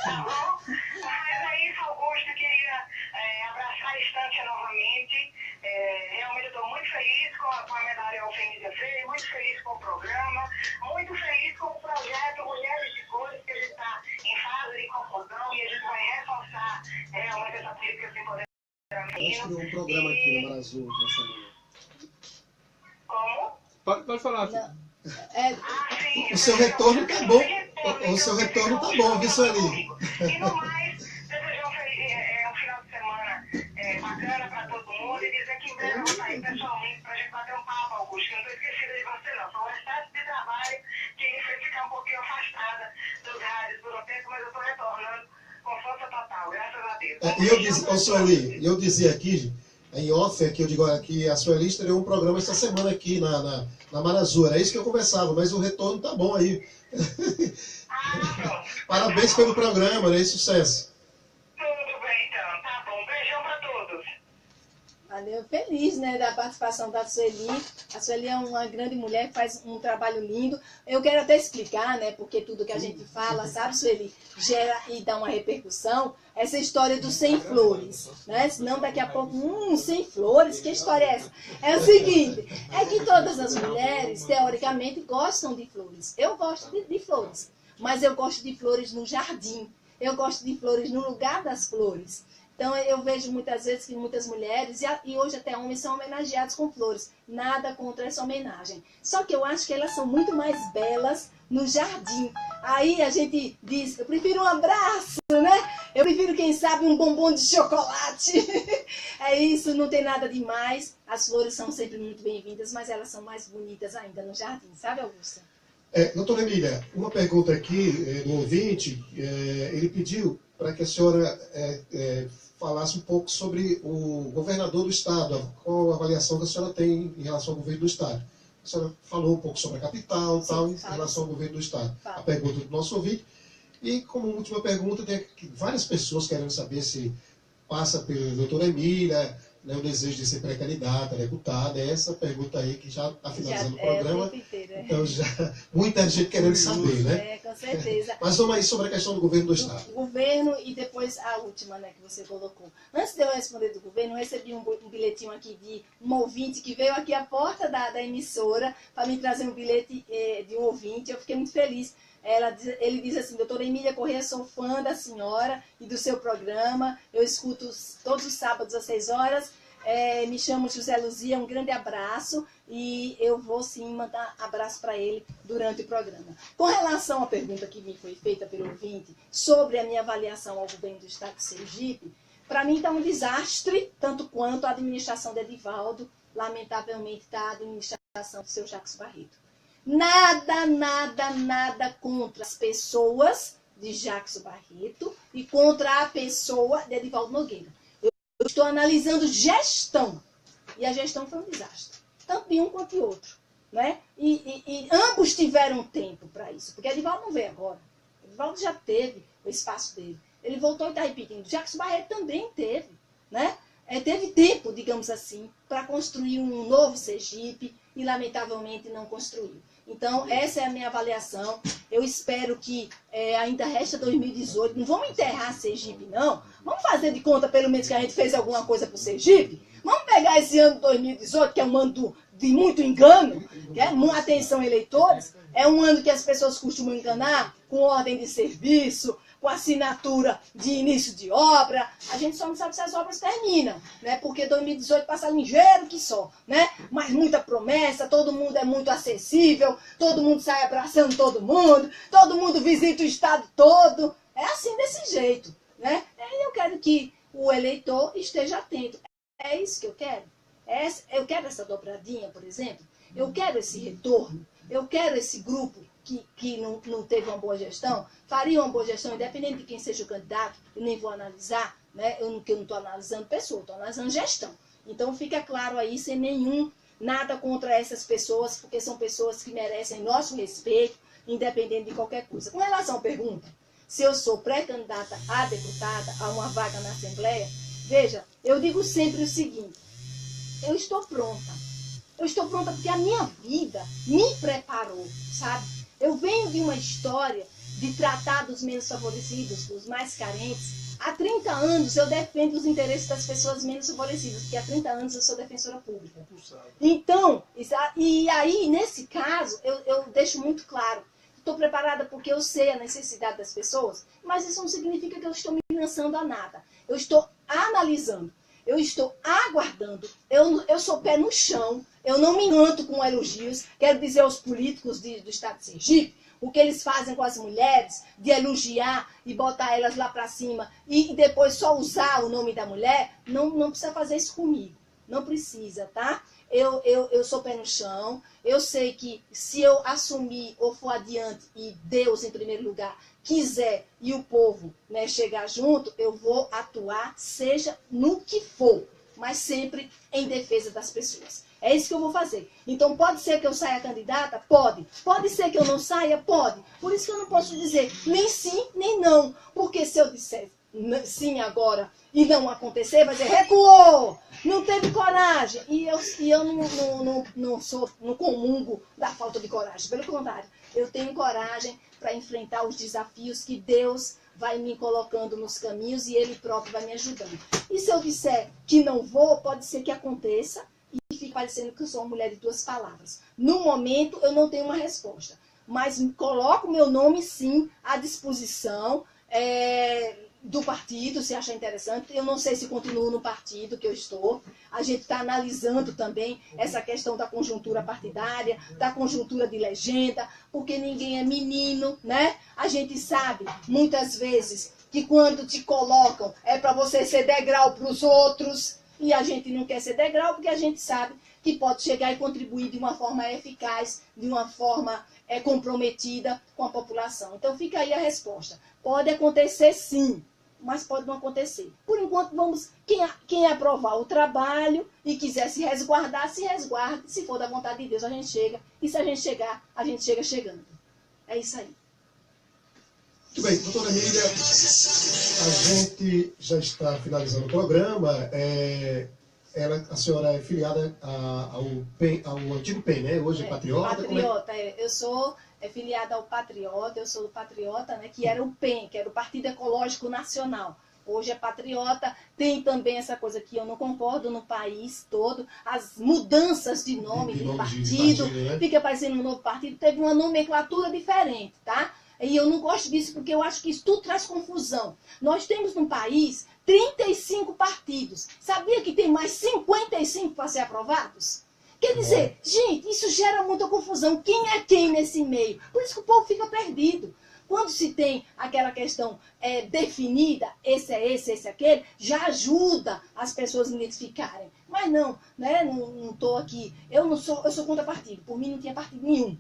Tá bom? Mas é isso, Augusto, eu queria abraçar a Estância novamente. Realmente eu estou muito feliz com a medalha Alfenícia Freire, muito feliz com o programa, muito feliz com o projeto Mulheres de Cores, que a gente está em fase de conclusão e a gente vai reforçar realmente essa política de empoderamento. A gente criou um programa aqui na Marazul nessa linha. Como? Pode falar. O seu retorno tá bom. O seu retorno tá bom, viu, Sueli? E no mais, desejar um final de semana bacana para todo mundo e dizer que em breve eu vou sair pessoalmente para a gente bater um papo, Augusto. Eu não estou esquecida de você, não. Foi um excesso de trabalho que me fez ficar um pouquinho afastada dos rádios por um tempo, mas eu estou retornando com força total, graças a Deus. Sueli, eu dizia aqui, em off, que eu digo que a Sueli estreou um programa essa semana aqui na Marazul. Era isso que eu conversava, mas o retorno tá bom aí. Parabéns pelo programa, né? E sucesso. Tudo bem, então. Tá bom. Beijão para todos. Valeu, feliz, né, da participação da Sueli. A Sueli é uma grande mulher, faz um trabalho lindo. Eu quero até explicar, né, porque tudo que a gente fala, sabe, Sueli, gera e dá uma repercussão. Essa história do sem flores, né? Senão daqui a pouco, sem flores, que história é essa? É o seguinte, é que todas as mulheres, teoricamente, gostam de flores. Eu gosto de flores, mas eu gosto de flores no jardim. Eu gosto de flores no lugar das flores. Então, eu vejo muitas vezes que muitas mulheres, e hoje até homens, são homenageados com flores. Nada contra essa homenagem. Só que eu acho que elas são muito mais belas no jardim. Aí a gente diz, eu prefiro um abraço, né? Eu prefiro, quem sabe, um bombom de chocolate. É isso, não tem nada demais. As flores são sempre muito bem-vindas, mas elas são mais bonitas ainda no jardim, sabe, Augusto? Doutora Emília, uma pergunta aqui do ouvinte. Ele pediu para que a senhora falasse um pouco sobre o governador do estado, qual a avaliação que a senhora tem em relação ao governo do estado. A senhora falou um pouco sobre a capital, em relação ao governo do estado. A pergunta do nosso ouvinte. E como última pergunta, tem várias pessoas querendo saber se passa pela doutora Emília, né, o desejo de ser pré-candidata, deputada. É essa pergunta aí que já está finalizando o programa. Então, muita gente querendo saber, né? Com certeza. Mas vamos aí sobre a questão do governo do estado. Governo e depois a última, né, que você colocou. Antes de eu responder do governo, eu recebi um bilhetinho aqui de um ouvinte que veio aqui à porta da emissora para me trazer um bilhete de um ouvinte. Eu fiquei muito feliz. Ele diz assim: doutora Emília Corrêa, sou fã da senhora e do seu programa. Eu escuto todos os sábados às 6 horas. Me chamo José Luzia, um grande abraço. E eu vou sim mandar abraço para ele durante o programa. Com relação à pergunta que me foi feita pelo ouvinte sobre a minha avaliação ao governo do estado de Sergipe, para mim está um desastre, tanto quanto a administração de Edivaldo. Lamentavelmente está a administração do seu Jacques Barreto. Nada contra as pessoas de Jacques Barreto e contra a pessoa de Edivaldo Nogueira. Eu estou analisando gestão. E a gestão foi um desastre. Tanto de um quanto de outro. Né? E ambos tiveram tempo para isso. Porque Edivaldo não veio agora. Edivaldo já teve o espaço dele. Ele voltou e está repetindo. Jacques Barreto também teve. Né? Teve tempo, digamos assim, para construir um novo Sergipe e, lamentavelmente, não construiu. Então, essa é a minha avaliação. Eu espero que ainda resta 2018. Não vamos enterrar Sergipe, não. Vamos fazer de conta, pelo menos, que a gente fez alguma coisa para o Sergipe. Vamos pegar esse ano de 2018, que é um ano de muito engano. Atenção, eleitores. É um ano que as pessoas costumam enganar com ordem de serviço, com assinatura de início de obra. A gente só não sabe se as obras terminam, né? Porque 2018 passa ligeiro que só, né? Mas muita promessa, todo mundo é muito acessível, todo mundo sai abraçando todo mundo visita o estado todo. É assim, desse jeito, né? Eu quero que o eleitor esteja atento. É isso que eu quero. Eu quero essa dobradinha, por exemplo. Eu quero esse retorno. Eu quero esse grupo que não teve uma boa gestão, faria uma boa gestão, independente de quem seja o candidato. Eu nem vou analisar, né? Eu não estou analisando pessoa, estou analisando gestão. Então fica claro aí, sem nada contra essas pessoas, porque são pessoas que merecem nosso respeito, independente de qualquer coisa. Com relação à pergunta, se eu sou pré-candidata a deputada, a uma vaga na Assembleia, veja, eu digo sempre o seguinte: eu estou pronta. Eu estou pronta porque a minha vida me preparou, sabe? Eu venho de uma história de tratar dos menos favorecidos, dos mais carentes. Há 30 anos eu defendo os interesses das pessoas menos favorecidas, porque há 30 anos eu sou defensora pública. Então, e aí, nesse caso, eu deixo muito claro. Estou preparada porque eu sei a necessidade das pessoas, mas isso não significa que eu estou me lançando a nada. Eu estou analisando, eu estou aguardando, eu sou pé no chão, eu não me encanto com elogios. Quero dizer aos políticos do estado de Sergipe, o que eles fazem com as mulheres, de elogiar e botar elas lá para cima e depois só usar o nome da mulher, não precisa fazer isso comigo. Não precisa, tá? Eu sou pé no chão, eu sei que se eu assumir ou for adiante e Deus, em primeiro lugar, quiser e o povo, né, chegar junto, eu vou atuar, seja no que for, mas sempre em defesa das pessoas. É isso que eu vou fazer. Então, pode ser que eu saia candidata? Pode. Pode ser que eu não saia? Pode. Por isso que eu não posso dizer nem sim, nem não. Porque se eu disser sim agora e não acontecer, vai dizer, recuou, não teve coragem. E eu não comungo da falta de coragem. Pelo contrário, eu tenho coragem para enfrentar os desafios que Deus vai me colocando nos caminhos e Ele próprio vai me ajudando. E se eu disser que não vou, pode ser que aconteça e fique parecendo que eu sou uma mulher de duas palavras. No momento, eu não tenho uma resposta. Mas coloco meu nome, sim, à disposição do partido, se achar interessante. Eu não sei se continuo no partido que eu estou. A gente está analisando também essa questão da conjuntura partidária, da conjuntura de legenda, porque ninguém é menino, né? A gente sabe, muitas vezes, que quando te colocam é para você ser degrau para os outros, e a gente não quer ser degrau porque a gente sabe que pode chegar e contribuir de uma forma eficaz, de uma forma comprometida com a população. Então fica aí a resposta. Pode acontecer sim, mas pode não acontecer. Por enquanto, vamos, quem aprovar o trabalho e quiser se resguardar, se resguarde. Se for da vontade de Deus, a gente chega. E se a gente chegar, a gente chega chegando. É isso aí. Muito bem, doutora Emília, a gente já está finalizando o programa. A senhora é filiada ao antigo PEN, né? Hoje é Patriota. Patriota, eu sou filiada ao Patriota, eu sou do Patriota, né? Que era o PEN, que era o Partido Ecológico Nacional. Hoje é Patriota, tem também essa coisa que eu não concordo no país todo, as mudanças de nome de partido, né? Fica parecendo um novo partido, teve uma nomenclatura diferente, tá? E eu não gosto disso porque eu acho que isso tudo traz confusão. Nós temos no país 35 partidos. Sabia que tem mais 55 para ser aprovados? Quer dizer, gente, isso gera muita confusão. Quem é quem nesse meio? Por isso que o povo fica perdido. Quando se tem aquela questão definida, esse é esse é aquele, já ajuda as pessoas a identificarem. Mas não, né? Não estou aqui. Eu sou contra partido. Por mim não tinha partido nenhum.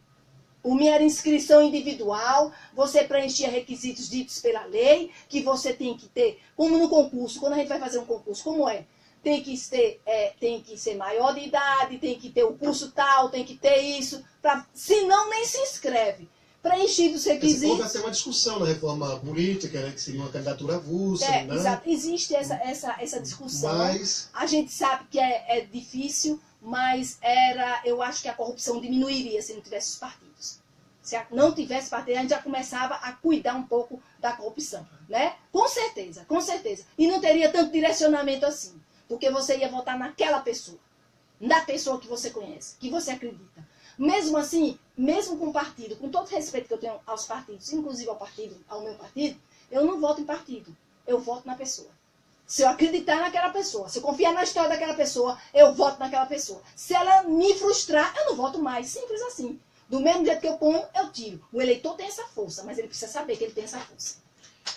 Por mim era inscrição individual, você preenchia requisitos ditos pela lei, que você tem que ter, como no concurso, quando a gente vai fazer um concurso, como é? Tem que ser maior de idade, tem que ter o curso tal, tem que ter isso, senão nem se inscreve. Preenchidos os requisitos. Houve até uma discussão na reforma política, né, que seria uma candidatura avulsa. Né? Exato. Existe essa discussão. Mas a gente sabe que é difícil, mas eu acho que a corrupção diminuiria se não tivesse os partidos. Se não tivesse partido, a gente já começava a cuidar um pouco da corrupção, né? Com certeza, com certeza. E não teria tanto direcionamento assim, porque você ia votar naquela pessoa, na pessoa que você conhece, que você acredita. Mesmo assim, mesmo com o partido, com todo o respeito que eu tenho aos partidos, inclusive ao meu partido, Eu não voto em partido, eu voto na pessoa. Se eu acreditar naquela pessoa, se eu confiar na história daquela pessoa, eu voto naquela pessoa. Se ela me frustrar, eu não voto mais. Simples assim. Do mesmo jeito que eu ponho, eu tiro. O eleitor tem essa força, mas ele precisa saber que ele tem essa força.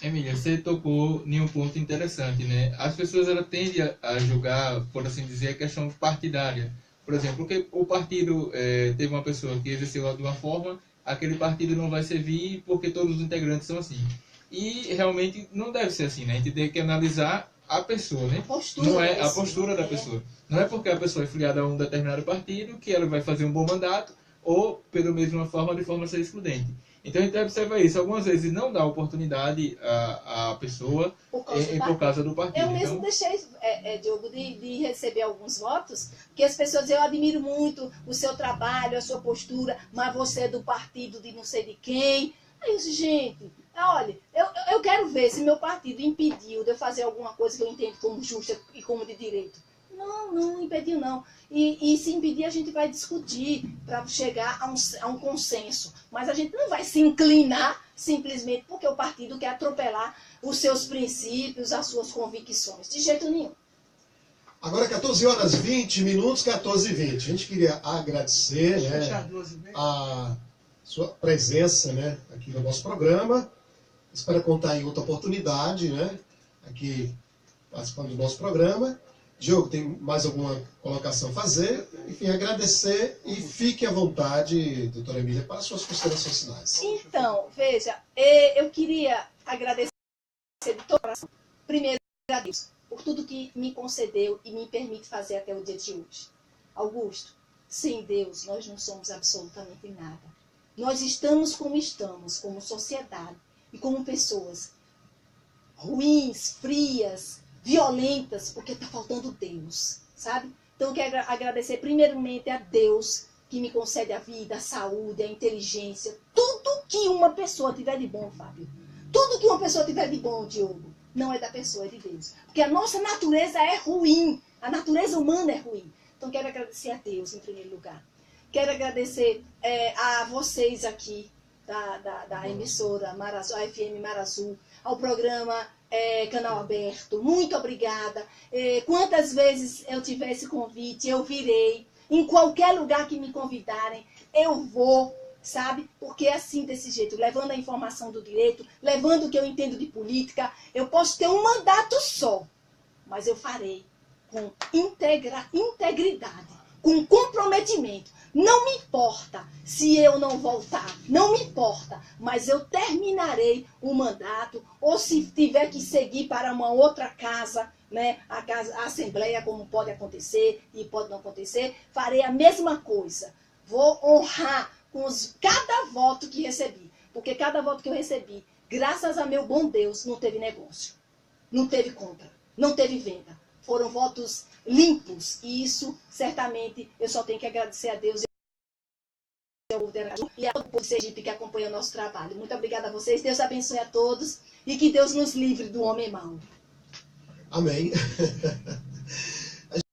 Emília, você tocou em um ponto interessante, né? As pessoas elas tendem a julgar, por assim dizer, a questão partidária. Por exemplo, porque o partido teve uma pessoa que exerceu de uma forma, aquele partido não vai servir porque todos os integrantes são assim. E realmente não deve ser assim, né? A gente tem que analisar a pessoa, né? Não é a postura da pessoa. Não é porque a pessoa é filiada a um determinado partido que ela vai fazer um bom mandato ou, pela mesma forma, de forma a ser excludente. Então a gente observa isso. Algumas vezes não dá oportunidade à pessoa por causa do partido. Eu mesmo deixei, Diogo, de receber alguns votos, que as pessoas dizem, eu admiro muito o seu trabalho, a sua postura, mas você é do partido de não sei de quem. Aí eu disse, gente, olha, eu quero ver se meu partido impediu de eu fazer alguma coisa que eu entendo como justa e como de direito. Não impediu não. E se impedir, a gente vai discutir para chegar a um consenso. Mas a gente não vai se inclinar simplesmente porque o partido quer atropelar os seus princípios, as suas convicções. De jeito nenhum. Agora 14h20, 14h20. A gente queria agradecer, né, a sua presença, né, aqui no nosso programa. Espero contar em outra oportunidade, né, aqui participando do nosso programa. Diogo, tem mais alguma colocação a fazer? Enfim, agradecer e fique à vontade, doutora Emília, para as suas considerações finais. Então, veja, eu queria agradecer de todo coração, primeiro a Deus, por tudo que me concedeu e me permite fazer até o dia de hoje. Augusto, sem Deus nós não somos absolutamente nada. Nós estamos, como sociedade e como pessoas ruins, frias, violentas, porque está faltando Deus, sabe? Então eu quero agradecer primeiramente a Deus que me concede a vida, a saúde, a inteligência, tudo que uma pessoa tiver de bom, Fábio. Tudo que uma pessoa tiver de bom, Diogo, não é da pessoa, é de Deus. Porque a nossa natureza é ruim, a natureza humana é ruim. Então quero agradecer a Deus em primeiro lugar. Quero agradecer a vocês aqui da emissora Marazu, a FM Marazu, ao programa Canal Aberto. Muito obrigada. Quantas vezes eu tiver esse convite, eu virei. Em qualquer lugar que me convidarem, eu vou, sabe? Porque é assim, desse jeito, levando a informação do direito, levando o que eu entendo de política. Eu posso ter um mandato só, mas eu farei com integridade, com comprometimento. Não me importa se eu não voltar, não me importa, mas eu terminarei o mandato, ou se tiver que seguir para uma outra casa, né, a Assembleia, como pode acontecer e pode não acontecer, farei a mesma coisa. Vou honrar com cada voto que recebi, porque cada voto que eu recebi, graças a meu bom Deus, não teve negócio, não teve compra, não teve venda. Foram votos limpos, e isso, certamente, eu só tenho que agradecer a Deus e a todo o povo de Sergipe que acompanha o nosso trabalho. Muito obrigada a vocês, Deus abençoe a todos, e que Deus nos livre do homem mau. Amém.